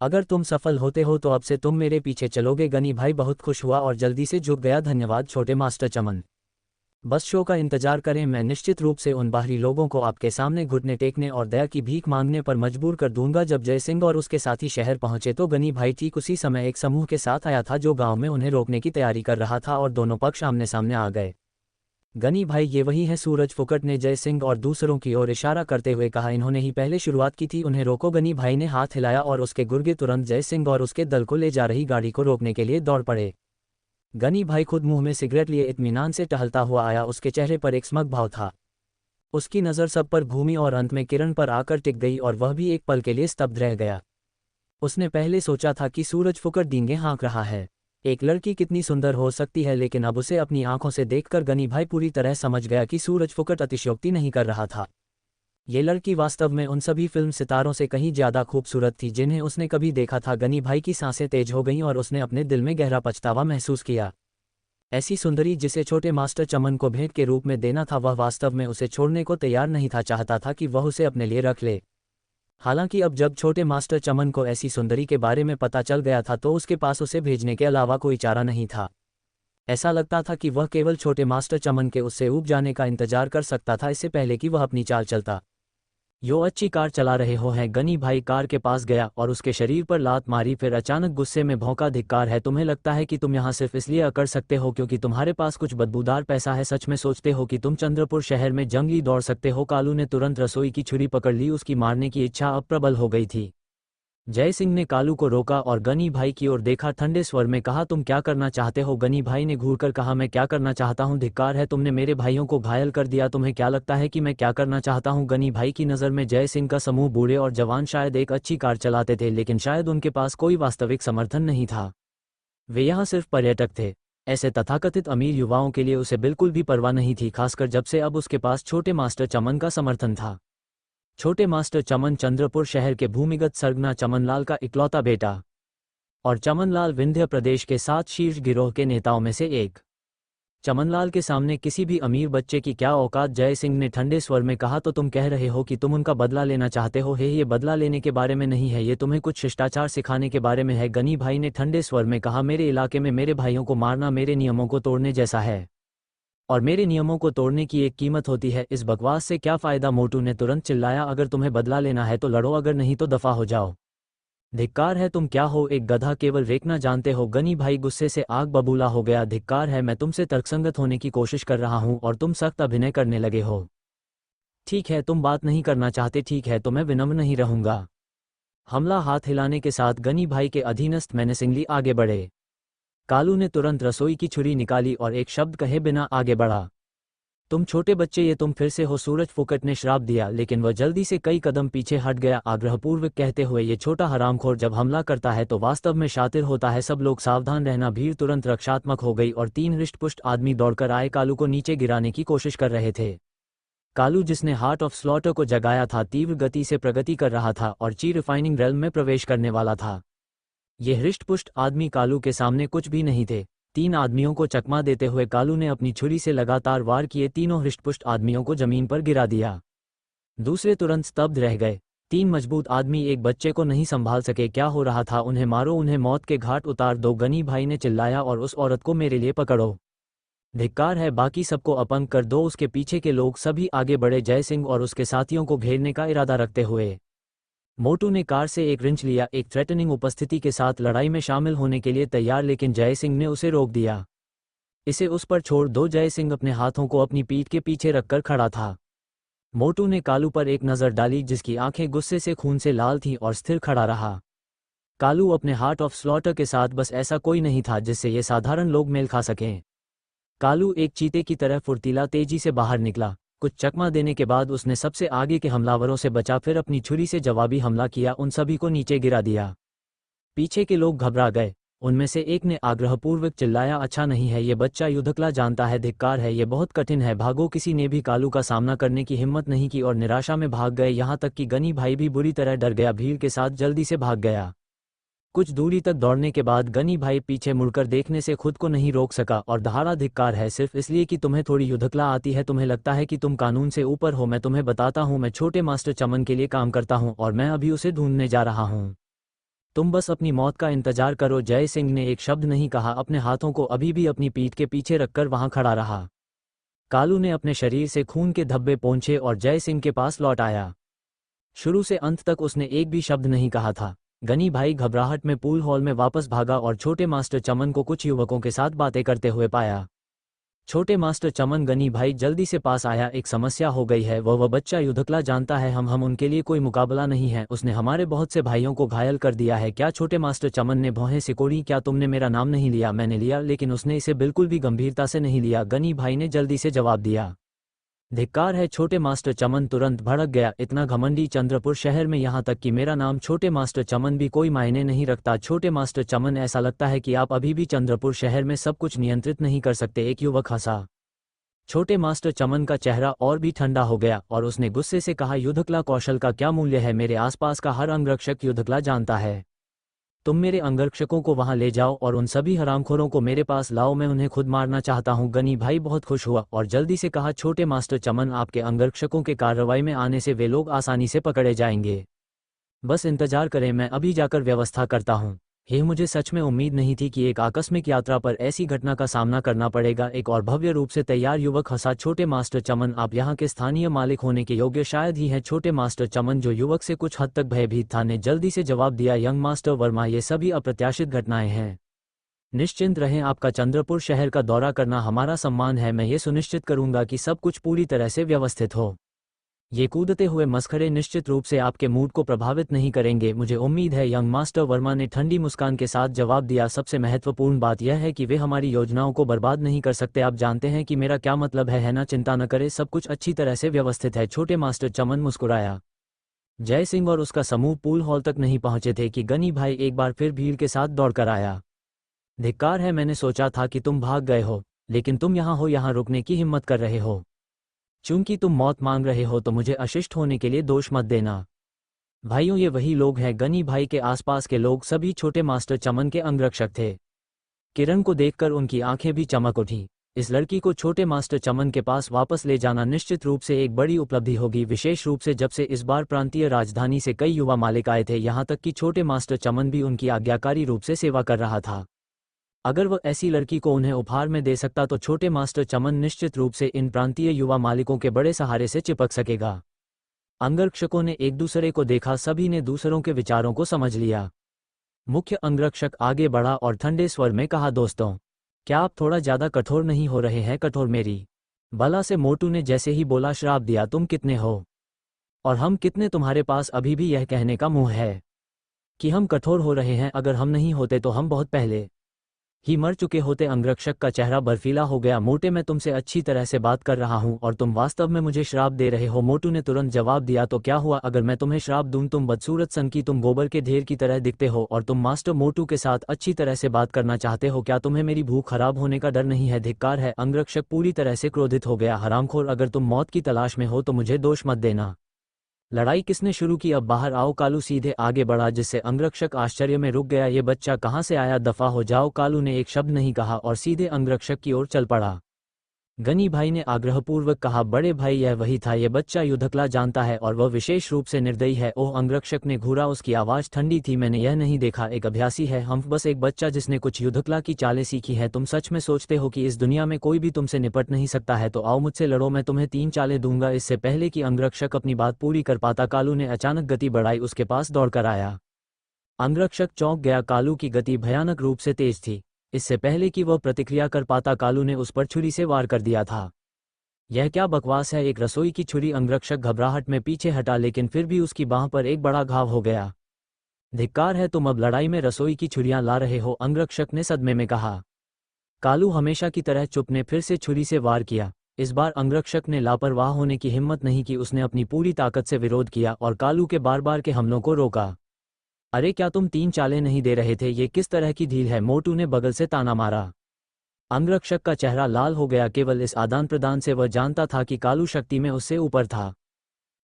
अगर तुम सफल होते हो तो अब से तुम मेरे पीछे चलोगे। गनी भाई बहुत खुश हुआ और जल्दी से झुक गया। धन्यवाद छोटे मास्टर चमन। बस शो का इंतजार करें, मैं निश्चित रूप से उन बाहरी लोगों को आपके सामने घुटने टेकने और दया की भीख मांगने पर मजबूर कर दूंगा। जब जय सिंह और उसके साथी शहर पहुंचे तो गनी भाई ठीक उसी समय एक समूह के साथ आया था जो गांव में उन्हें रोकने की तैयारी कर रहा था और दोनों पक्ष आमने सामने आ गए। गनी भाई, ये वही है? सूरज फुकट ने जय सिंह और दूसरों की ओर इशारा करते हुए कहा। इन्होंने ही पहले शुरुआत की थी, उन्हें रोको। गनी भाई ने हाथ हिलाया और उसके गुर्गे तुरंत जय सिंह और उसके दल को ले जा रही गाड़ी को रोकने के लिए दौड़ पड़े। गनी भाई खुद मुंह में सिगरेट लिए इत्मीनान से टहलता हुआ आया। उसके चेहरे पर एक स्मग भाव था। उसकी नज़र सब पर घूमी और अंत में किरण पर आकर टिक गई और वह भी एक पल के लिए स्तब्ध रह गया। उसने पहले सोचा था कि सूरज फुकट डींगे हाँक रहा है, एक लड़की कितनी सुंदर हो सकती है, लेकिन अब उसे अपनी आंखों से देखकर गनी भाई पूरी तरह समझ गया कि सूरज फुकट अतिशयोक्ति नहीं कर रहा था। ये लड़की वास्तव में उन सभी फिल्म सितारों से कहीं ज्यादा खूबसूरत थी जिन्हें उसने कभी देखा था। गनी भाई की सांसें तेज हो गईं और उसने अपने दिल में गहरा पछतावा महसूस किया। ऐसी सुंदरी जिसे छोटे मास्टर चमन को भेंट के रूप में देना था, वह वास्तव में उसे छोड़ने को तैयार नहीं था। चाहता था कि वह उसे अपने लिए रख ले। हालांकि अब जब छोटे मास्टर चमन को ऐसी सुंदरी के बारे में पता चल गया था तो उसके पास उसे भेजने के अलावा कोई चारा नहीं था। ऐसा लगता था कि वह केवल छोटे मास्टर चमन के उससे ऊब जाने का इंतजार कर सकता था, इससे पहले कि वह अपनी चाल चलता। यो अच्छी कार चला रहे हो हैं? गनी भाई कार के पास गया और उसके शरीर पर लात मारी, फिर अचानक गुस्से में भौंका। धिक्कार है, तुम्हें लगता है कि तुम यहाँ सिर्फ इसलिए अकड़ सकते हो क्योंकि तुम्हारे पास कुछ बदबूदार पैसा है? सच में सोचते हो कि तुम चंद्रपुर शहर में जंगली दौड़ सकते हो? कालू ने तुरंत रसोई की छुरी पकड़ ली, उसकी मारने की इच्छा अब प्रबल हो गई थी। जय सिंह ने कालू को रोका और गनी भाई की ओर देखा, ठंडे स्वर में कहा, तुम क्या करना चाहते हो? गनी भाई ने घूरकर कहा, मैं क्या करना चाहता हूँ? धिक्कार है, तुमने मेरे भाइयों को घायल कर दिया। तुम्हें क्या लगता है कि मैं क्या करना चाहता हूँ? गनी भाई की नज़र में जय सिंह का समूह बूढ़े और जवान शायद एक अच्छी कार चलाते थे, लेकिन शायद उनके पास कोई वास्तविक समर्थन नहीं था। वे यहाँ सिर्फ पर्यटक थे। ऐसे तथाकथित अमीर युवाओं के लिए उसे बिल्कुल भी परवाह नहीं थी, खासकर जब से अब उसके पास छोटे मास्टर चमन का समर्थन था। छोटे मास्टर चमन चंद्रपुर शहर के भूमिगत सरगना चमनलाल का इकलौता बेटा और चमनलाल विंध्य प्रदेश के 7 शीर्ष गिरोह के नेताओं में से एक। चमनलाल के सामने किसी भी अमीर बच्चे की क्या औकात? जय सिंह ने ठंडे स्वर में कहा, तो तुम कह रहे हो कि तुम उनका बदला लेना चाहते हो? ये बदला लेने के बारे में नहीं है, ये तुम्हें कुछ शिष्टाचार सिखाने के बारे में है। गनी भाई ने ठंडे स्वर में कहा, मेरे इलाके में मेरे भाइयों को मारना मेरे नियमों को तोड़ने जैसा है और मेरे नियमों को तोड़ने की एक कीमत होती है। इस बकवास से क्या फायदा? मोटू ने तुरंत चिल्लाया, अगर तुम्हें बदला लेना है तो लड़ो, अगर नहीं तो दफा हो जाओ। धिक्कार है, तुम क्या हो, एक गधा? केवल रेखना जानते हो? गनी भाई गुस्से से आग बबूला हो गया। धिक्कार है, मैं तुमसे तर्कसंगत होने की कोशिश कर रहा हूं और तुम सख्त अभिनय करने लगे हो। ठीक है, तुम बात नहीं करना चाहते, ठीक है, तो मैं विनम्र नहीं रहूंगा। हमला हाथ हिलाने के साथ गनी भाई के अधीनस्थ मेनेसिंगली आगे बढ़े। कालू ने तुरंत रसोई की छुरी निकाली और एक शब्द कहे बिना आगे बढ़ा। तुम छोटे बच्चे, ये तुम फिर से हो? सूरज फुकट ने श्राप दिया, लेकिन वह जल्दी से कई कदम पीछे हट गया, आग्रहपूर्वक कहते हुए, ये छोटा हरामखोर जब हमला करता है तो वास्तव में शातिर होता है। सब लोग सावधान रहना। भीड़ तुरंत रक्षात्मक हो गई और 3 हृष्टपुष्ट आदमी दौड़कर आए, कालू को नीचे गिराने की कोशिश कर रहे थे। कालू, जिसने हार्ट ऑफ स्लॉटर को जगाया था, तीव्र गति से प्रगति कर रहा था और ची रिफाइनिंग रेल्म में प्रवेश करने वाला था। ये हृष्टपुष्ट आदमी कालू के सामने कुछ भी नहीं थे। 3 आदमियों को चकमा देते हुए कालू ने अपनी छुरी से लगातार वार किए, तीनों हृष्टपुष्ट आदमियों को जमीन पर गिरा दिया। दूसरे तुरंत स्तब्ध रह गए। 3 मजबूत आदमी एक बच्चे को नहीं संभाल सके। क्या हो रहा था? उन्हें मारो, उन्हें मौत के घाट उतार दो, गनी भाई ने चिल्लाया, और उस औरत को मेरे लिए पकड़ो। धिक्कार है, बाकी सबको अपंग कर दो। उसके पीछे के लोग सभी आगे बढ़े, जय सिंह और उसके साथियों को घेरने का इरादा रखते हुए। मोटू ने कार से एक रिंच लिया, एक थ्रेटनिंग उपस्थिति के साथ लड़ाई में शामिल होने के लिए तैयार, लेकिन जय सिंह ने उसे रोक दिया। इसे उस पर छोड़ दो। जय सिंह अपने हाथों को अपनी पीठ के पीछे रखकर खड़ा था। मोटू ने कालू पर एक नज़र डाली, जिसकी आंखें गुस्से से खून से लाल थीं, और स्थिर खड़ा रहा। कालू अपने हार्ट ऑफ स्लॉटर के साथ बस ऐसा कोई नहीं था जिससे ये साधारण लोग मेल खा सकें। कालू एक चीते की तरह फुर्तीला तेजी से बाहर निकला। कुछ चकमा देने के बाद उसने सबसे आगे के हमलावरों से बचा, फिर अपनी छुरी से जवाबी हमला किया, उन सभी को नीचे गिरा दिया। पीछे के लोग घबरा गए। उनमें से एक ने आग्रहपूर्वक चिल्लाया, अच्छा नहीं है, ये बच्चा युद्धकला जानता है, धिक्कार है, ये बहुत कठिन है, भागो। किसी ने भी कालू का सामना करने की हिम्मत नहीं की और निराशा में भाग गए, यहाँ तक कि गनी भाई भी बुरी तरह डर गया, भीड़ के साथ जल्दी से भाग गया। कुछ दूरी तक दौड़ने के बाद गनी भाई पीछे मुड़कर देखने से खुद को नहीं रोक सका और दहाड़ा, धिक्कार है, सिर्फ इसलिए कि तुम्हें थोड़ी युद्धकला आती है, तुम्हें लगता है कि तुम कानून से ऊपर हो। मैं तुम्हें बताता हूँ, मैं छोटे मास्टर चमन के लिए काम करता हूँ और मैं अभी उसे ढूंढने जा रहा हूँ। तुम बस अपनी मौत का इंतजार करो। जय सिंह ने एक शब्द नहीं कहा, अपने हाथों को अभी भी अपनी पीठ के पीछे रखकर वहां खड़ा रहा। कालू ने अपने शरीर से खून के धब्बे पोंछे और जय सिंह के पास लौट आया। शुरू से अंत तक उसने एक भी शब्द नहीं कहा था। गनी भाई घबराहट में पूल हॉल में वापस भागा और छोटे मास्टर चमन को कुछ युवकों के साथ बातें करते हुए पाया। छोटे मास्टर चमन, गनी भाई जल्दी से पास आया, एक समस्या हो गई है, वह बच्चा युद्धकला जानता है, हम उनके लिए कोई मुकाबला नहीं है, उसने हमारे बहुत से भाइयों को घायल कर दिया है। क्या? छोटे मास्टर चमन ने भौहें सिकोड़ी, क्या तुमने मेरा नाम नहीं लिया? मैंने लिया, लेकिन उसने इसे बिल्कुल भी गंभीरता से नहीं लिया, गनी भाई ने जल्दी से जवाब दिया। धिक्कार है, छोटे मास्टर चमन तुरंत भड़क गया, इतना घमंडी चंद्रपुर शहर में, यहाँ तक कि मेरा नाम छोटे मास्टर चमन भी कोई मायने नहीं रखता। छोटे मास्टर चमन, ऐसा लगता है कि आप अभी भी चंद्रपुर शहर में सब कुछ नियंत्रित नहीं कर सकते। एक युवक हंसा। छोटे मास्टर चमन का चेहरा और भी ठंडा हो गया और उसने गुस्से से कहा, युद्धकला कौशल का क्या मूल्य है? मेरे आसपास का हर अंगरक्षक युद्धकला जानता है। तुम मेरे अंगरक्षकों को वहां ले जाओ और उन सभी हरामखोरों को मेरे पास लाओ, मैं उन्हें खुद मारना चाहता हूं। गनी भाई बहुत खुश हुआ और जल्दी से कहा, छोटे मास्टर चमन, आपके अंगरक्षकों के कार्रवाई में आने से वे लोग आसानी से पकड़े जाएंगे। बस इंतजार करें, मैं अभी जाकर व्यवस्था करता हूं। हे, मुझे सच में उम्मीद नहीं थी कि एक आकस्मिक यात्रा पर ऐसी घटना का सामना करना पड़ेगा। एक और भव्य रूप से तैयार युवक हंसा। छोटे मास्टर चमन, आप यहाँ के स्थानीय मालिक होने के योग्य शायद ही हैं। छोटे मास्टर चमन, जो युवक से कुछ हद तक भयभीत था, ने जल्दी से जवाब दिया, यंग मास्टर वर्मा, ये सभी अप्रत्याशित घटनाएं हैं। निश्चिंत रहें, आपका चंद्रपुर शहर का दौरा करना हमारा सम्मान है, मैं ये सुनिश्चित करूंगा कि सब कुछ पूरी तरह से व्यवस्थित हो। ये कूदते हुए मस्खरे निश्चित रूप से आपके मूड को प्रभावित नहीं करेंगे, मुझे उम्मीद है, यंग मास्टर वर्मा ने ठंडी मुस्कान के साथ जवाब दिया। सबसे महत्वपूर्ण बात यह है कि वे हमारी योजनाओं को बर्बाद नहीं कर सकते। आप जानते हैं कि मेरा क्या मतलब है ना? चिंता न करें, सब कुछ अच्छी तरह से व्यवस्थित है। छोटे मास्टर चमन मुस्कुराया। जय सिंह और उसका समूह पूल हॉल तक नहीं पहुंचे थे कि गनी भाई एक बार फिर भीड़ के साथ दौड़कर आया। धिक्कार है, मैंने सोचा था कि तुम भाग गए हो, लेकिन तुम यहाँ हो, यहाँ रुकने की हिम्मत कर रहे हो। चूंकि तुम मौत मांग रहे हो तो मुझे अशिष्ट होने के लिए दोष मत देना। भाइयों, ये वही लोग हैं। गनी भाई के आसपास के लोग सभी छोटे मास्टर चमन के अंगरक्षक थे। किरण को देखकर उनकी आंखें भी चमक उठीं। इस लड़की को छोटे मास्टर चमन के पास वापस ले जाना निश्चित रूप से एक बड़ी उपलब्धि होगी, विशेष रूप से जब से इस बार प्रांतीय राजधानी से कई युवा मालिक आए थे, यहाँ तक कि छोटे मास्टर चमन भी उनकी आज्ञाकारी रूप से सेवा कर रहा था। अगर वह ऐसी लड़की को उन्हें उपहार में दे सकता तो छोटे मास्टर चमन निश्चित रूप से इन प्रांतीय युवा मालिकों के बड़े सहारे से चिपक सकेगा। अंगरक्षकों ने एक दूसरे को देखा, सभी ने दूसरों के विचारों को समझ लिया। मुख्य अंगरक्षक आगे बढ़ा और ठंडे स्वर में कहा, दोस्तों, क्या आप थोड़ा ज्यादा कठोर नहीं हो रहे हैं? कठोर मेरी बला से? मोटू ने जैसे ही बोला, श्राप दिया, तुम कितने हो और हम कितने? तुम्हारे पास अभी भी यह कहने का मुंह है कि हम कठोर हो रहे हैं? अगर हम नहीं होते तो हम बहुत पहले ही मर चुके होते। अंगरक्षक का चेहरा बर्फीला हो गया। मोटे, मैं तुमसे अच्छी तरह से बात कर रहा हूं और तुम वास्तव में मुझे श्राप दे रहे हो। मोटू ने तुरंत जवाब दिया, तो क्या हुआ अगर मैं तुम्हें श्राप दूं? तुम बदसूरत सनकी, तुम गोबर के ढेर की तरह दिखते हो और तुम मास्टर मोटू के साथ अच्छी तरह से बात करना चाहते हो। क्या तुम्हें मेरी भूख खराब होने का डर नहीं है? धिक्कार है। अंगरक्षक पूरी तरह से क्रोधित हो गया। हरामखोर, अगर तुम मौत की तलाश में हो तो मुझे दोष मत देना। लड़ाई किसने शुरू की? अब बाहर आओ। कालू सीधे आगे बढ़ा, जिससे अंगरक्षक आश्चर्य में रुक गया। ये बच्चा कहाँ से आया? दफा हो जाओ। कालू ने एक शब्द नहीं कहा और सीधे अंगरक्षक की ओर चल पड़ा। गनी भाई ने आग्रहपूर्वक कहा, बड़े भाई, यह वही था, ये बच्चा युद्धकला जानता है और वह विशेष रूप से निर्दयी है। ओह! अंगरक्षक ने घूरा, उसकी आवाज ठंडी थी। मैंने यह नहीं देखा, एक अभ्यासी है, हम बस एक बच्चा जिसने कुछ युद्धकला की चालें सीखी है। तुम सच में सोचते हो कि इस दुनिया में कोई भी तुमसे निपट नहीं सकता है? तो आओ मुझसे लड़ो, मैं तुम्हें 3 चालें दूंगा। इससे पहले कि अंगरक्षक अपनी बात पूरी कर पाता, कालू ने अचानक गति बढ़ाई, उसके पास दौड़कर आया। अंगरक्षक चौंक गया। कालू की गति भयानक रूप से तेज थी। इससे पहले कि वह प्रतिक्रिया कर पाता, कालू ने उस पर छुरी से वार कर दिया था। यह क्या बकवास है? एक रसोई की छुरी? अंगरक्षक घबराहट में पीछे हटा, लेकिन फिर भी उसकी बांह पर एक बड़ा घाव हो गया। धिक्कार है, तुम अब लड़ाई में रसोई की छुरियां ला रहे हो? अंगरक्षक ने सदमे में कहा। कालू हमेशा की तरह चुप ने फिर से छुरी से वार किया। इस बार अंगरक्षक ने लापरवाह होने की हिम्मत नहीं की, उसने अपनी पूरी ताकत से विरोध किया और कालू के बार बार के हमलों को रोका। अरे क्या तुम 3 चालें नहीं दे रहे थे? ये किस तरह की ढील है? मोटू ने बगल से ताना मारा। अंगरक्षक का चेहरा लाल हो गया। केवल इस आदान प्रदान से वह जानता था कि कालू शक्ति में उससे ऊपर था।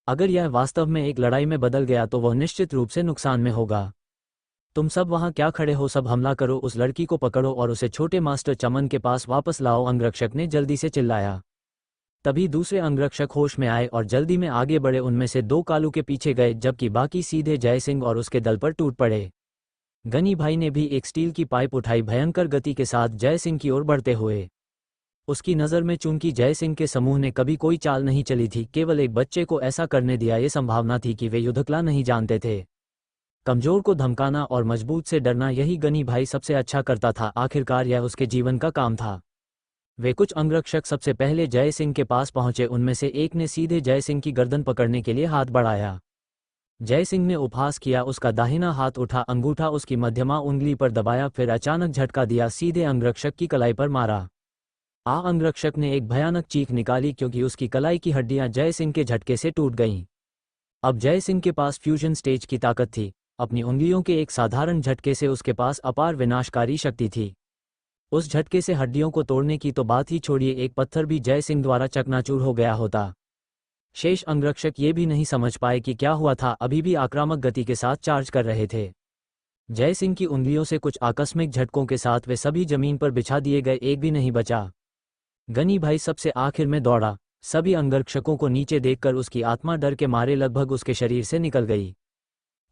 अगर यह वास्तव में एक लड़ाई में बदल गया तो वह निश्चित रूप से नुकसान में होगा। तुम सब वहां क्या खड़े हो? सब हमला करो, उस लड़की को पकड़ो और उसे छोटे मास्टर चमन के पास वापस लाओ, अंगरक्षक ने जल्दी से चिल्लाया। तभी दूसरे अंगरक्षक होश में आए और जल्दी में आगे बढ़े। उनमें से 2 कालू के पीछे गए जबकि बाकी सीधे जयसिंह और उसके दल पर टूट पड़े। गनी भाई ने भी एक स्टील की पाइप उठाई, भयंकर गति के साथ जयसिंह की ओर बढ़ते हुए। उसकी नज़र में चूंकि जयसिंह के समूह ने कभी कोई चाल नहीं चली थी, केवल एक बच्चे को ऐसा करने दिया, ये संभावना थी कि वे युद्धकला नहीं जानते थे। कमजोर को धमकाना और मजबूत से डरना, यही गनी भाई सबसे अच्छा करता था। आखिरकार यह उसके जीवन का काम था। वे कुछ अंगरक्षक सबसे पहले जयसिंह के पास पहुंचे। उनमें से एक ने सीधे जयसिंह की गर्दन पकड़ने के लिए हाथ बढ़ाया। जयसिंह ने उपहास किया, उसका दाहिना हाथ उठा, अंगूठा उसकी मध्यमा उंगली पर दबाया, फिर अचानक झटका दिया, सीधे अंगरक्षक की कलाई पर मारा। अंगरक्षक ने एक भयानक चीख निकाली क्योंकि उसकी कलाई की हड्डियां जयसिंह के झटके से टूट गईं। अब जयसिंह के पास फ्यूजन स्टेज की ताकत थी। अपनी उंगलियों के एक साधारण झटके से उसके पास अपार विनाशकारी शक्ति थी। उस झटके से हड्डियों को तोड़ने की तो बात ही छोड़िए, एक पत्थर भी जयसिंह द्वारा चकनाचूर हो गया होता। शेष अंगरक्षक ये भी नहीं समझ पाए कि क्या हुआ था, अभी भी आक्रामक गति के साथ चार्ज कर रहे थे। जयसिंह की उंगलियों से कुछ आकस्मिक झटकों के साथ वे सभी जमीन पर बिछा दिए गए, एक भी नहीं बचा। गनी भाई सबसे आखिर में दौड़ा। सभी अंगरक्षकों को नीचे देखकर उसकी आत्मा डर के मारे लगभग उसके शरीर से निकल गई।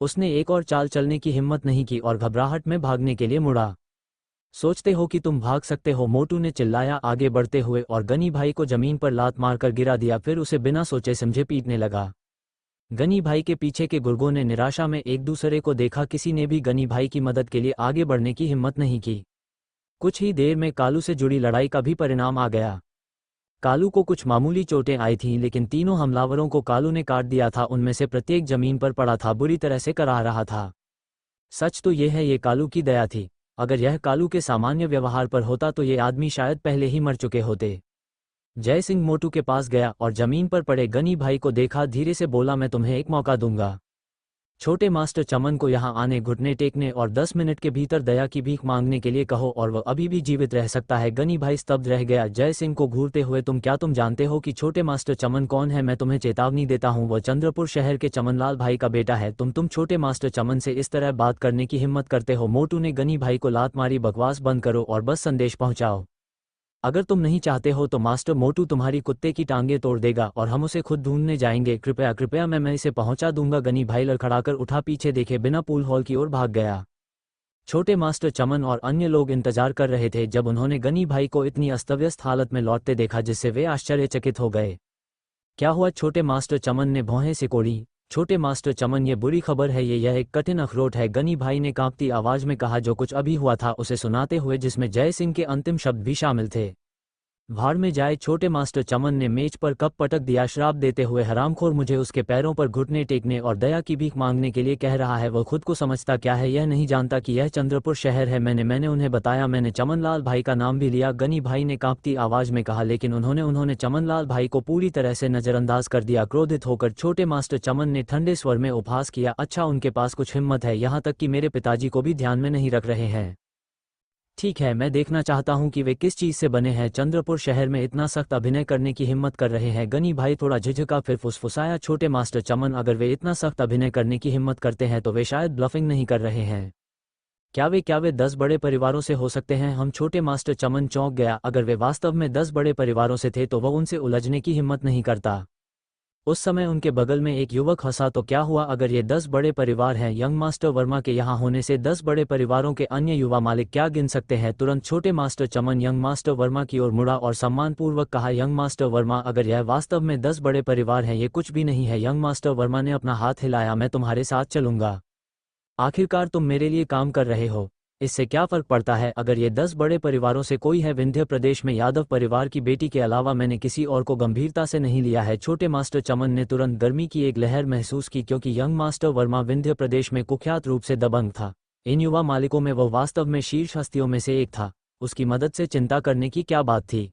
उसने एक और चाल चलने की हिम्मत नहीं की और घबराहट में भागने के लिए मुड़ा। सोचते हो कि तुम भाग सकते हो? मोटू ने चिल्लाया आगे बढ़ते हुए और गनी भाई को जमीन पर लात मारकर गिरा दिया, फिर उसे बिना सोचे समझे पीटने लगा। गनी भाई के पीछे के गुर्गों ने निराशा में एक दूसरे को देखा। किसी ने भी गनी भाई की मदद के लिए आगे बढ़ने की हिम्मत नहीं की। कुछ ही देर में कालू से जुड़ी लड़ाई का भी परिणाम आ गया। कालू को कुछ मामूली चोटें आई थीं, लेकिन तीनों हमलावरों को कालू ने काट दिया था। उनमें से प्रत्येक जमीन पर पड़ा था, बुरी तरह से कराह रहा था। सच तो यह है, ये कालू की दया थी। अगर यह कालू के सामान्य व्यवहार पर होता तो ये आदमी शायद पहले ही मर चुके होते। जयसिंह मोटू के पास गया और जमीन पर पड़े गनी भाई को देखा, धीरे से बोला, मैं तुम्हें एक मौका दूंगा। छोटे मास्टर चमन को यहाँ आने, घुटने टेकने और 10 मिनट के भीतर दया की भीख मांगने के लिए कहो और वह अभी भी जीवित रह सकता है। गनी भाई स्तब्ध रह गया, जयसिंह को घूरते हुए, तुम जानते हो कि छोटे मास्टर चमन कौन है? मैं तुम्हें चेतावनी देता हूँ, वह चंद्रपुर शहर के चमनलाल भाई का बेटा है। तुम छोटे मास्टर चमन से इस तरह बात करने की हिम्मत करते हो? मोटू ने गनी भाई को लात मारी। बकवास बंद करो और बस संदेश पहुंचाओ। अगर तुम नहीं चाहते हो तो मास्टर मोटू तुम्हारी कुत्ते की टांगें तोड़ देगा और हम उसे खुद ढूंढने जाएंगे। कृपया मैं इसे पहुंचा दूंगा। गनी भाई लड़खड़ाकर उठा, पीछे देखे बिना पूल हॉल की ओर भाग गया। छोटे मास्टर चमन और अन्य लोग इंतजार कर रहे थे। जब उन्होंने गनी भाई को इतनी अस्तव्यस्त हालत में लौटते देखा जिससे वे आश्चर्यचकित हो गए। क्या हुआ? छोटे मास्टर चमन ने भौहें सिकोड़ी। छोटे मास्टर चमन, ये बुरी खबर है, यह एक कठिन अखरोट है, गनी भाई ने कांपती आवाज में कहा। जो कुछ अभी हुआ था उसे सुनाते हुए, जिसमें जयसिंह के अंतिम शब्द भी शामिल थे। भाड़ में जाए। छोटे मास्टर चमन ने मेज पर कप पटक दिया, श्राप देते हुए, हरामखोर, मुझे उसके पैरों पर घुटने टेकने और दया की भीख मांगने के लिए कह रहा है। वह खुद को समझता क्या है? यह नहीं जानता कि यह चंद्रपुर शहर है। मैंने उन्हें बताया, मैंने चमनलाल भाई का नाम भी लिया, गनी भाई ने कांपती आवाज में कहा, लेकिन उन्होंने चमनलाल भाई को पूरी तरह से नजरअंदाज कर दिया। क्रोधित होकर छोटे मास्टर चमन ने ठंडे स्वर में उपहास किया, अच्छा, उनके पास कुछ हिम्मत है, यहाँ तक कि मेरे पिताजी को भी ध्यान में नहीं रख रहे हैं। ठीक है, मैं देखना चाहता हूं कि वे किस चीज से बने हैं। चंद्रपुर शहर में इतना सख्त अभिनय करने की हिम्मत कर रहे हैं। गनी भाई थोड़ा झिझका, फिर फुसफुसाया, छोटे मास्टर चमन, अगर वे इतना सख्त अभिनय करने की हिम्मत करते हैं तो वे शायद ब्लफिंग नहीं कर रहे हैं। क्या वे 10 बड़े परिवारों से हो सकते हैं? हम छोटे मास्टर चमन चौंक गया। अगर वे वास्तव में 10 बड़े परिवारों से थे तो वह उनसे उलझने की हिम्मत नहीं करता। उस समय उनके बगल में एक युवक हंसा, तो क्या हुआ अगर ये 10 बड़े परिवार हैं? यंग मास्टर वर्मा के यहाँ होने से 10 बड़े परिवारों के अन्य युवा मालिक क्या गिन सकते हैं? तुरंत छोटे मास्टर चमन यंग मास्टर वर्मा की ओर मुड़ा और सम्मानपूर्वक कहा, यंग मास्टर वर्मा, अगर यह वास्तव में 10 बड़े परिवार हैं, ये कुछ भी नहीं है। यंग मास्टर वर्मा ने अपना हाथ हिलाया, मैं तुम्हारे साथ चलूंगा। आखिरकार तुम मेरे लिए काम कर रहे हो, इससे क्या फर्क पड़ता है? अगर ये 10 बड़े परिवारों से कोई है विंध्य प्रदेश में यादव परिवार की बेटी के अलावा, मैंने किसी और को गंभीरता से नहीं लिया है। छोटे मास्टर चमन ने तुरंत गर्मी की एक लहर महसूस की, क्योंकि यंग मास्टर वर्मा विंध्य प्रदेश में कुख्यात रूप से दबंग था। इन युवा मालिकों में वह वास्तव में शीर्ष हस्तियों में से एक था। उसकी मदद से चिंता करने की क्या बात थी?